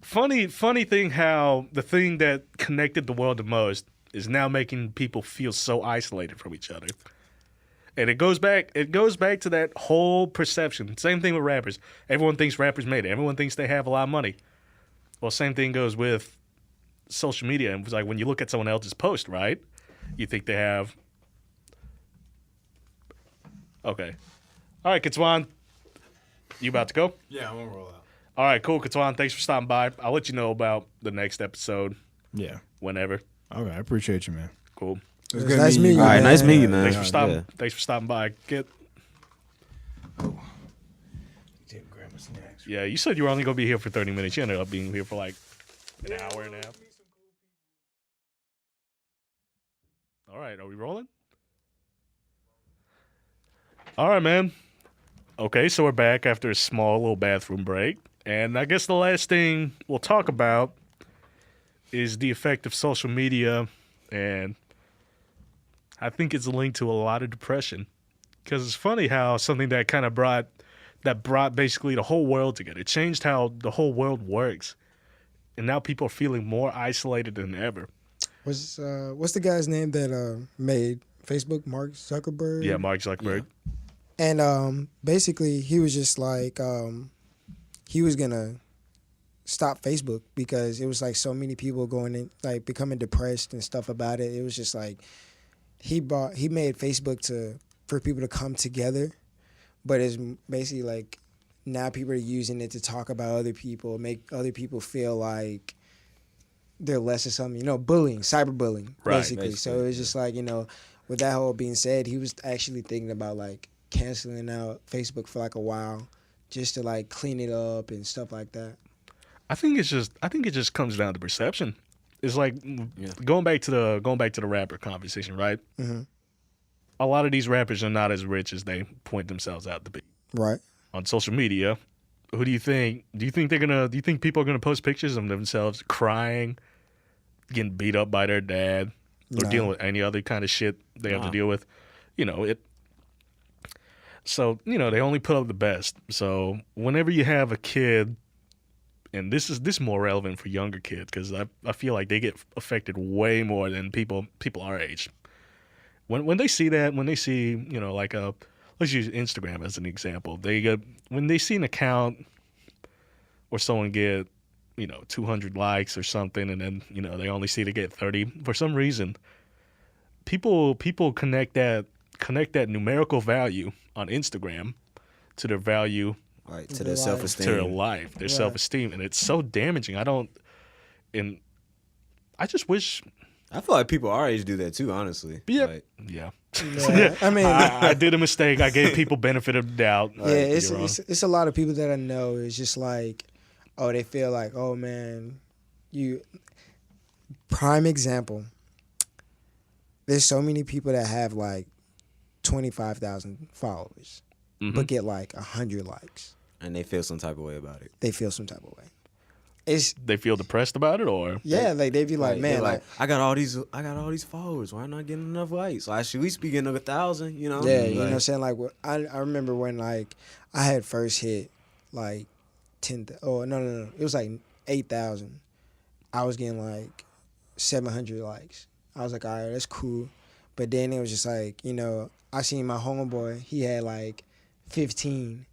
Funny thing how the thing that connected the world the most is now making people feel so isolated from each other. And it goes back to that whole perception. Same thing with rappers. Everyone thinks rappers made it. Everyone thinks they have a lot of money. Well, same thing goes with social media. And it's like when you look at someone else's post, right? You think they have. Okay. All right, Kitwan. You about to go? Yeah, I'm gonna roll out. All right, cool, Kitwan. Thanks for stopping by. I'll let you know about the next episode Yeah. whenever. Okay, I appreciate you, man. Cool. It was It was good nice meeting meeting you. you, All right, man. nice meeting you, man. Thanks for stopping. Yeah. Thanks for stopping by. Didn't grab my snacks. Yeah, you said you were only gonna be here for 30 minutes. You ended up being here for like an hour and a half. All right, are we rolling? All right, man. Okay, so we're back after a small little bathroom break. And I guess the last thing we'll talk about is the effect of social media. And I think it's linked to a lot of depression. Because it's funny how something that kind of brought basically the whole world together. It changed how the whole world works. And now people are feeling more isolated than ever. What's the guy's name that made Facebook? Mark Zuckerberg. Yeah, Mark Zuckerberg. And basically, he was just like, he was gonna stop Facebook because it was like so many people going in, like becoming depressed and stuff about it. It was just like he made Facebook for people to come together, but it's basically like now people are using it to talk about other people, make other people feel like they're less of something. Bullying, cyberbullying, Right, basically. So it was just like, with that whole being said, he was actually thinking about like canceling out Facebook for like a while just to like clean it up and stuff like that. I think it just comes down to perception. It's like going back to the rapper conversation, right? Mm-hmm. A lot of these rappers are not as rich as they point themselves out to be. Right. On social media, who do you think? Do you think people are gonna post pictures of themselves crying, getting beat up by their dad, or No. dealing with any other kind of shit they have to deal with? So they only put up the best. So whenever you have a kid, and this is more relevant for younger kids because I feel like they get affected way more than people our age. When they see that, when they see let's use Instagram as an example. When they see an account or someone get 200 likes or something, and then they only see to get 30 for some reason. People connect that numerical value on Instagram to their value, Right, to Their their life. self-esteem. to their life, their Right. self-esteem, and it's so damaging. I just wish, I feel like people our age do that too, honestly. yeah, Like, yeah. Yeah. I mean, I did a mistake. I gave people benefit of the doubt. yeah, it's You're wrong. it's a lot of people that I know. It's just like, oh, they feel like, oh man, prime example. There's so many people that have like 25,000 followers, Mhm. but get like 100 likes. and they feel some type of way about it. They feel some type of way. It's They feel depressed about it, or like they be like, they're man, like I got all these followers. Why am I not getting enough likes? I should at least be getting 1,000. yeah, Like, you know what I'm saying? Like, I remember when, like, I had first hit, like, 10, oh, no. It was, like, 8,000. I was getting, like, 700 likes. I was like, all right, that's cool. But then it was just, like, I seen my homeboy. He had, like, 15.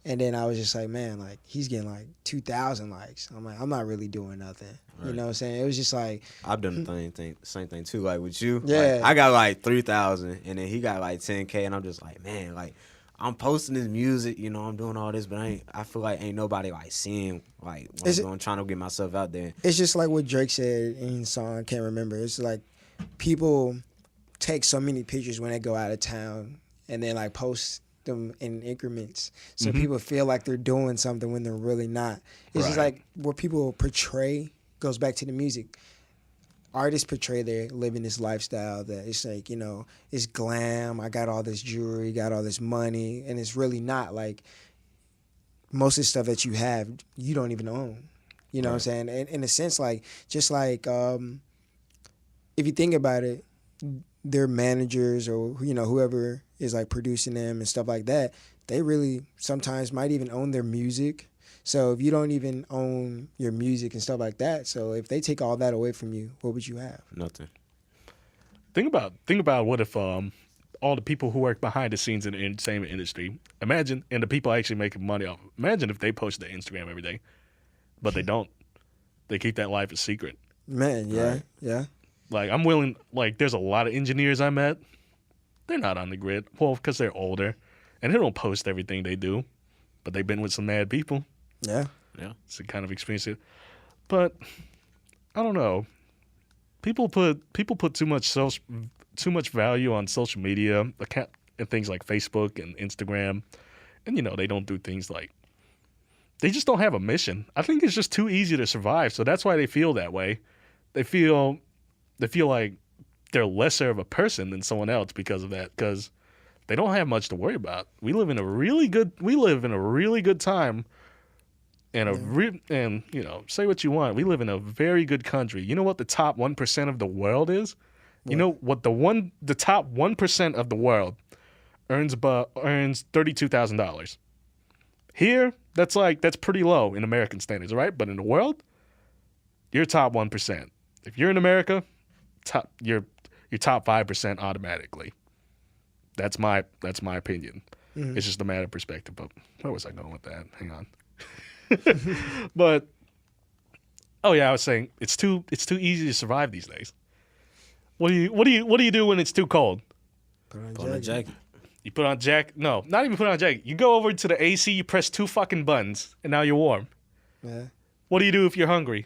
And then I was just like, man, like, he's getting, like, 2,000 likes. I'm like, I'm not really doing nothing. You Right. know what I'm saying? It was just, like, I've done the same thing too. Like with you, Yeah. like, I got like 3,000, and then he got like 10K, and I'm just like, man, like I'm posting this music, I'm doing all this, but I feel like ain't nobody like seeing like what Is I'm it- doing, trying to get myself out there. it's just like what Drake said in his song, I can't remember. It's like people take so many pictures when they go out of town and then like post them in increments, so people feel like they're doing something when they're really not. It's just Right. like what people portray goes back to the music. Artists portray they're living this lifestyle that it's like, it's glam. I got all this jewelry, got all this money, and it's really not. Like most of the stuff that you have, you don't even own. You know what I'm saying? And in a sense, like just like if you think about it, their managers or whoever is like producing them and stuff like that, they really sometimes might even own their music. So if you don't even own your music and stuff like that, so if they take all that away from you, what would you have? Nothing. Think about what if all the people who work behind the scenes in the entertainment industry, imagine, and the people actually making money off. Imagine if they post their Instagram every day, but they don't. They keep that life a secret. Man, yeah, Right. yeah. Like I'm willing. Like there's a lot of engineers I met. They're not on the grid. Well, because they're older, and they don't post everything they do, but they've been with some mad people. Yeah. Yeah. It's a kind of experience. But I don't know. People put too much value on social media account and things like Facebook and Instagram, and they don't do things like they just don't have a mission. I think it's just too easy to survive, so that's why they feel that way. They feel like they're lesser of a person than someone else because of that, because they don't have much to worry about. We live in a really good time. And say what you want. We live in a very good country. You know what the top 1% of the world is? What? You know what the top 1% of the world earns $32,000. Here, that's pretty low in American standards, right? But in the world, you're top 1%. If you're in America, you're top 5% automatically. That's my opinion. Mm-hmm. It's just a matter of perspective. But where was I going with that? Hang on. But I was saying it's too easy to survive these days. What do you do when it's too cold? Put on a jacket. You put on a jacket. No, not even put on a jacket. You go over to the AC, you press 2 fucking buttons, and now you're warm. Yeah. What do you do if you're hungry?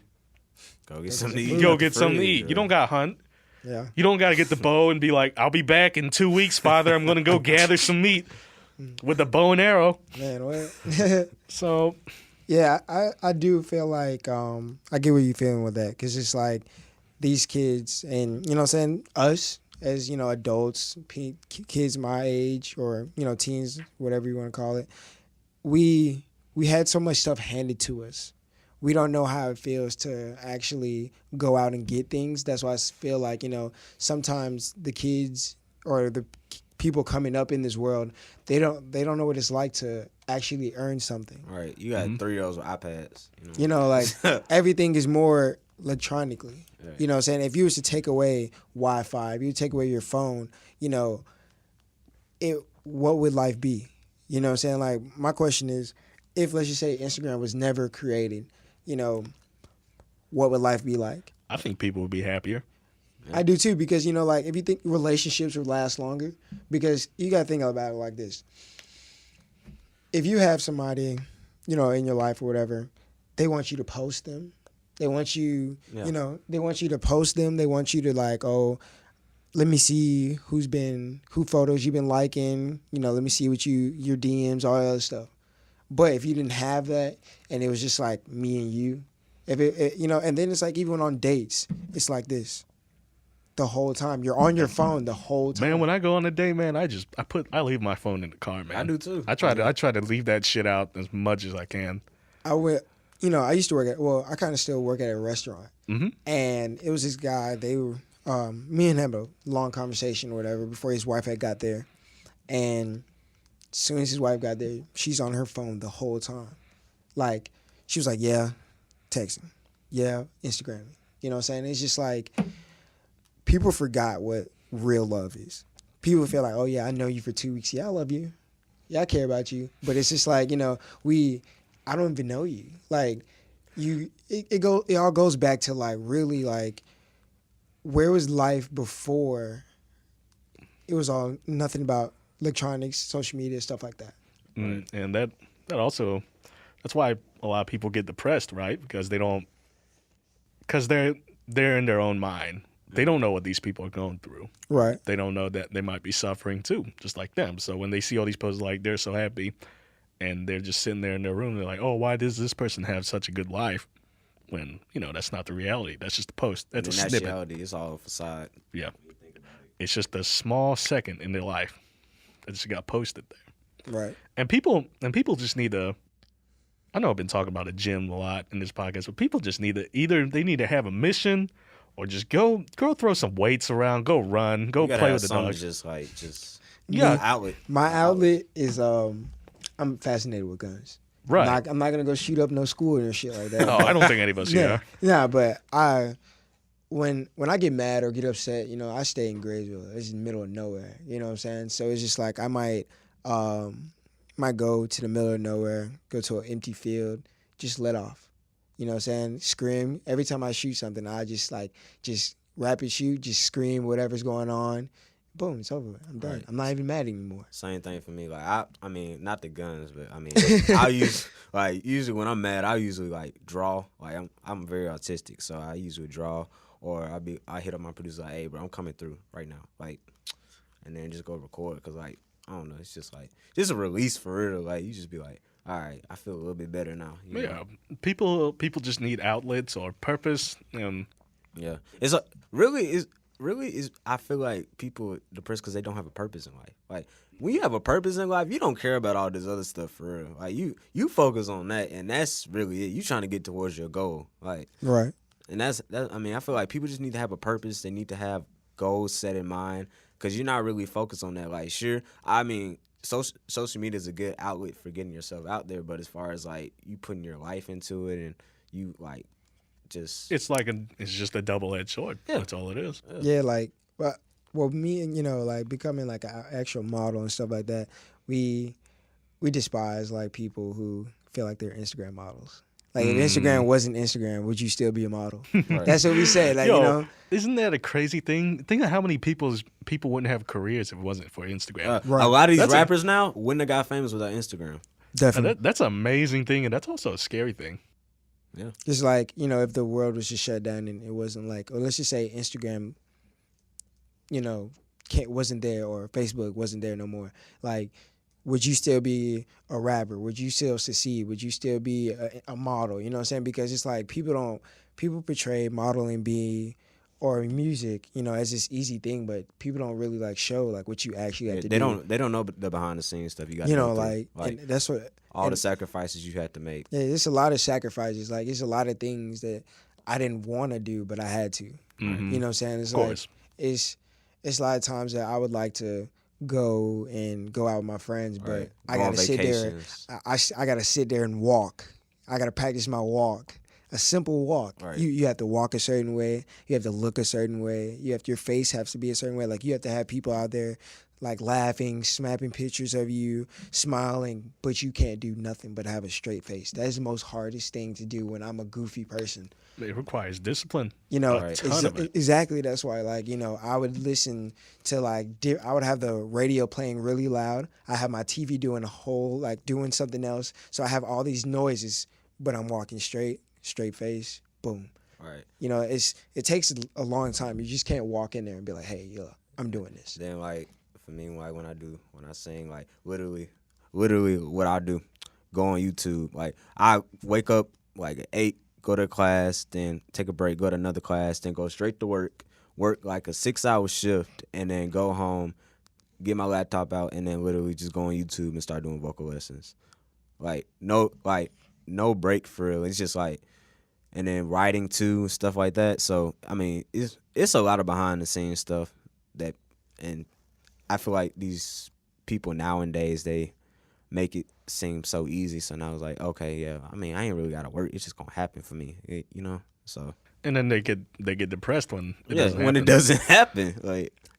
Go get something to You eat. You go out the get something to fridge, eat. You don't got to hunt. Yeah. You don't got to get the bow and be like, I'll be back in 2 weeks, Father. I'm going to go gather some meat with a bow and arrow. Man, what? So, Yeah, I do feel like I get what you're feeling with that, because it's like these kids and, what I'm saying, us as, adults, kids my age or, teens, whatever you want to call it, we had so much stuff handed to us. We don't know how it feels to actually go out and get things. That's why I feel like, sometimes the kids or the people coming up in this world, they don't know what it's like to actually earn something. Right. You got 3-year-olds with iPads. Like everything is more electronically. Right. You know what I'm saying? If you was to take away Wi-Fi, if you take away your phone, what would life be? You know what I'm saying? Like my question is, if let's just say Instagram was never created, what would life be like? I think people would be happier. I do too, because like if you think relationships would last longer, because you gotta think about it like this. If you have somebody, in your life or whatever, they want you to post them. They want you, they want you to post them. They want you to like, oh, let me see who photos you've been liking. Let me see what your DMs, all that other stuff. But if you didn't have that and it was just like me and you, and then it's like even on dates, it's like this. The whole time you're on your phone the whole time. Man, when I go on a date, man, I leave my phone in the car, man. I do too. I try to leave that shit out as much as I can. I used to work I kind of still work at a restaurant. Mm-hmm. And it was this guy, they were, me and him had a long conversation or whatever before his wife had got there. And as soon as his wife got there, she's on her phone the whole time. Like, she was like, yeah, texting. Yeah, Instagramming. You know what I'm saying? It's just like, people forgot what real love is. People feel like, oh yeah, I know you for 2 weeks. Yeah, I love you. Yeah, I care about you. But it's just like, I don't even know you. Like, it all goes back to like really like, where was life before it was all nothing about electronics, social media, stuff like that. And that also, that's why a lot of people get depressed, right? Because they're in their own mind. they don't know what these people are going through. Right. They don't know that they might be suffering too, just like them. So when they see all these posts like they're so happy and they're just sitting there in their room, they're like, oh, why does this person have such a good life? When, that's not the reality. That's just a post. That's a snippet. Reality, it's all a facade. Yeah. It's just a small second in their life that just got posted there. Right. And people just need to, I know I've been talking about a gym a lot in this podcast, but people just need to they need to have a mission or just go throw some weights around, go run, go play with the dogs. Just Yeah. outlet. My outlet is I'm fascinated with guns. Right. I'm not gonna go shoot up no school and shit like that. No, I don't think any of us Yeah. are. Yeah, but when I get mad or get upset, I stay in Graysville. It's in the middle of nowhere. You know what I'm saying? So it's just like I might go to the middle of nowhere, go to an empty field, just let off. You know what I'm saying? Scream. Every time I shoot something, I just rapid shoot, just scream whatever's going on. Boom, it's over. I'm done. Right. I'm not even mad anymore. Same thing for me. Like I mean, not the guns, but I mean, usually when I'm mad, I usually draw. Like I'm very artistic, so I usually draw, or I hit up my producer like, hey, bro, I'm coming through right now, and then just go record, cause I don't know, it's just just a release for real. Like you just be like, all right, I feel a little bit better now. You know? People just need outlets or purpose. Yeah, really is I feel like people depressed because they don't have a purpose in life. Like when you have a purpose in life, you don't care about all this other stuff for real. Like you focus on that, and that's really it. You trying to get towards your goal, Right. And that's I mean, I feel like people just need to have a purpose. They need to have goals set in mind because you're not really focused on that. Like sure, I mean, social media is a good outlet for getting yourself out there, but as far as you putting your life into it and you just It's just a double-edged sword. Yeah. That's all it is. Yeah, me and becoming an actual model and stuff like that, we despise people who feel like they're Instagram models. Like if Instagram wasn't Instagram, would you still be a model? Right. That's what we say. Isn't that a crazy thing? Think of how many people wouldn't have careers if it wasn't for Instagram. Right. A lot of these That's rappers now wouldn't have got famous without Instagram. Definitely. That's an amazing thing, and that's also a scary thing. Yeah. Just if the world was just shut down and it wasn't or let's just say Instagram, wasn't there or Facebook wasn't there no more. Would you still be a rapper? Would you still succeed? Would you still be a model? You know what I'm saying? Because it's people portray modeling or music, as this easy thing, but people don't really show what you actually have to do. They don't know the behind the scenes stuff you got. And that's what all the sacrifices you had to make. Yeah, it's a lot of sacrifices. It's a lot of things that I didn't want to do, but I had to. Mm-hmm. You know what I'm saying? It's Of course. it's a lot of times that I would like to go out with my friends, but Right. I Go on gotta sit there. vacations. I gotta sit there and walk. I gotta practice my walk. A simple walk. Right. You have to walk a certain way. You have to look a certain way. Your face has to be a certain way. You have to have people out there laughing, snapping pictures of you, smiling, but you can't do nothing but have a straight face. That is the most hardest thing to do when I'm a goofy person. It requires discipline. Right. Ton of it. Exactly. That's why, I would listen to I would have the radio playing really loud. I have my TV doing a whole doing something else. So I have all these noises, but I'm walking straight face, boom. Right. It takes a long time. You just can't walk in there and be like, hey, I'm doing this. Then for me, when I sing, literally what I do, go on YouTube. I wake up at 8, go to class, then take a break, go to another class, then go straight to work a 6-hour shift, and then go home, get my laptop out, and then literally just go on YouTube and start doing vocal lessons. No break for real. It's just and then writing too, stuff like that. So I mean, it's a lot of behind the scenes stuff and I feel like these people nowadays, they make it seem so easy. So now I was like, okay, yeah. I mean, I ain't really gotta work. It's just gonna happen for me, So. And then they get depressed when it it doesn't happen.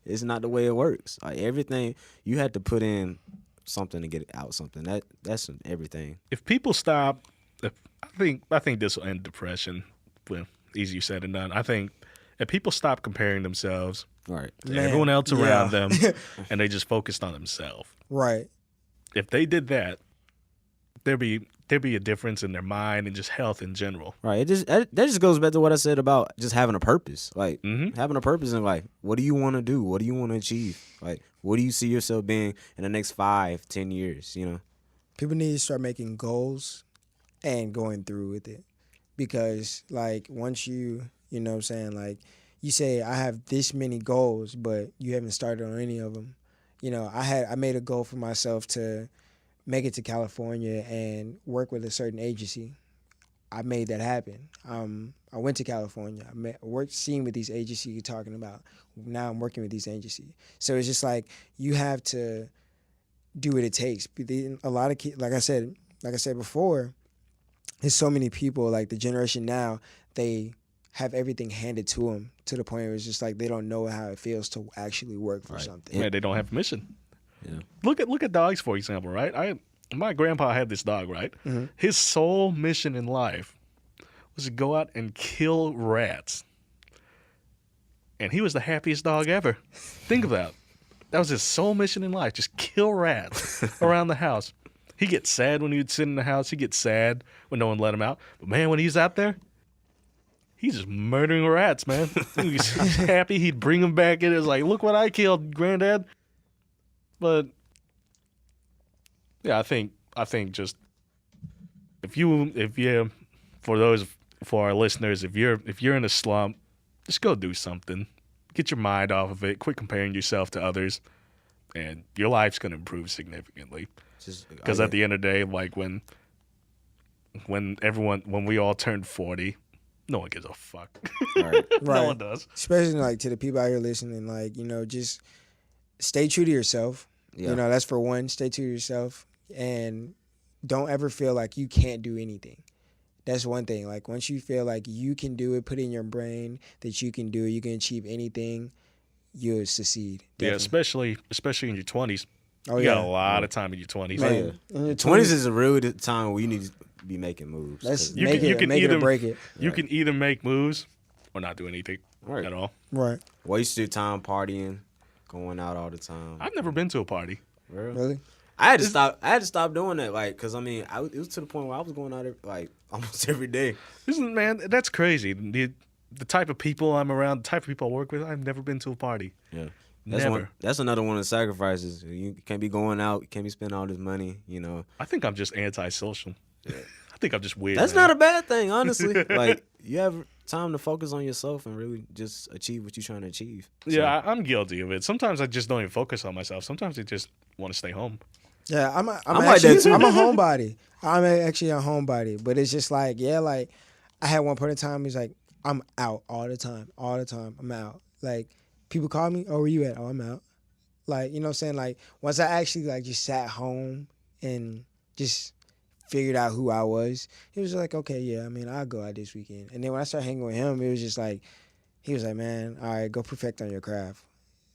It's not the way it works. Everything you had to put in something to get out something. That's everything. If people stop, I think this will end depression. Well, easier said than done. I think if people stop comparing themselves Right. to everyone else around them, and they just focused on themselves. Right. If they did that, there'd be there'd be a difference in their mind and just health in general. Right. That just goes back to what I said about just having a purpose. Like Mm-hmm. having a purpose in life. What do you want to do? What do you want to achieve? Like what do you see yourself being in the next 5-10 years? You know. People need to start making goals and going through with it, because like once you know what I'm saying, like you say I have this many goals, but you haven't started on any of them. You know, I made a goal for myself to make it to California and work with a certain agency. I made that happen. I went to California. I worked, seeing with these agencies you're talking about. Now I'm working with these agencies. So it's just like you have to do what it takes. A lot of kids, like I said before, there's so many people, like the generation now, they have everything handed to them to the point where it's just like they don't know how it feels to actually work for something. Yeah, they don't have mission. Yeah. Look at dogs, for example, right? My grandpa had this dog, right? Mm-hmm. His sole mission in life was to go out and kill rats. And he was the happiest dog ever. Think of that. That was his sole mission in life, just kill rats around the house. He gets sad when he would sit in the house. He gets sad when no one let him out. But man, when he's out there, he's just murdering rats, man. He's happy. He'd bring them back in. It's like, look what I killed, Granddad. But yeah, I think just if you for our listeners, if you're in a slump, just go do something. Get your mind off of it. Quit comparing yourself to others, and your life's gonna improve significantly. Because at the end of the day, like when we all turn 40, no one gives a fuck. Right. No one does. Especially like to the people out here listening, like, you know, just stay true to yourself. Yeah. You know, that's for one. Stay true to yourself, and don't ever feel like you can't do anything. That's one thing. Like once you feel like you can do it, put it in your brain that you can do it, you can achieve anything, you'll succeed. Definitely. Yeah, especially in your 20s. Oh, you yeah. got a lot of time in your 20s. Man, in your 20s is really the time where you need to be making moves. Let's You make can it either or break it. You can either make moves or not do anything at all. Right. Waste your time partying, going out all the time. I've never been to a party. Really? I had to stop doing that, like, cause I mean, it was to the point where I was going out like almost every day. Man, that's crazy. The type of people I'm around, the type of people I work with, I've never been to a party. Yeah, Never. That's another one of the sacrifices. You can't be going out. You can't be spending all this money. You know. I think I'm just antisocial. I think I'm just weird. That's man. not a bad thing, honestly. Like you have time to focus on yourself and really just achieve what you're trying to achieve. So, Yeah, I'm guilty of it. Sometimes I just don't even focus on myself. Sometimes I just want to stay home. Yeah, I'm like actually, that too. I'm a homebody. I'm actually a homebody, but it's just like, yeah, like I had one point in time. He's like, I'm out all the time. I'm out. Like people call me, oh, where you at? Oh, I'm out. Like, you know what I'm saying? Like once I actually like just sat home and just figured out who I was, he was like, okay, yeah, I mean, I'll go out this weekend. And then when I started hanging with him, it was just like, he was like, man, all right, go perfect on your craft.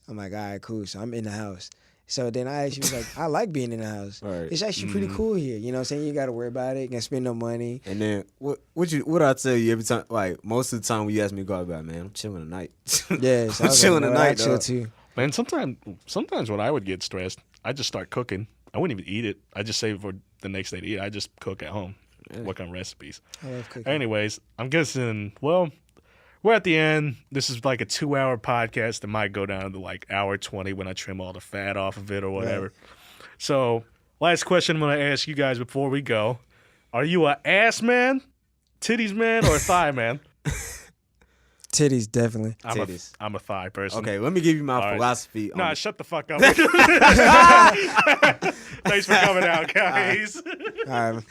I'm like, all right, cool. So I'm in the house. So then I actually was like, I like being in the house. Right. It's actually pretty cool here. You know what I'm saying? You got to worry about it. You can spend no money. And then what I tell you every time? Like most of the time when you ask me to go out, man, I'm chilling tonight. Yeah, so I I'm was chilling like, no, tonight, I chill dog. too. Man, sometimes when I would get stressed, I just start cooking. I wouldn't even eat it. I just save it for the next day to eat. I just cook at home, work on recipes. I love cooking. Anyways, I'm guessing, well, we're at the end. This is like a 2-hour podcast that might go down to like hour 20 when I trim all the fat off of it or whatever. Right. So, last question I'm going to ask you guys before we go. Are you a ass man, titties man, or a thigh man? Titties, definitely. Titties. I'm a thigh person. Okay, let me give you my All right. philosophy. Nah, on shut the fuck up. Thanks for coming out, guys. All right.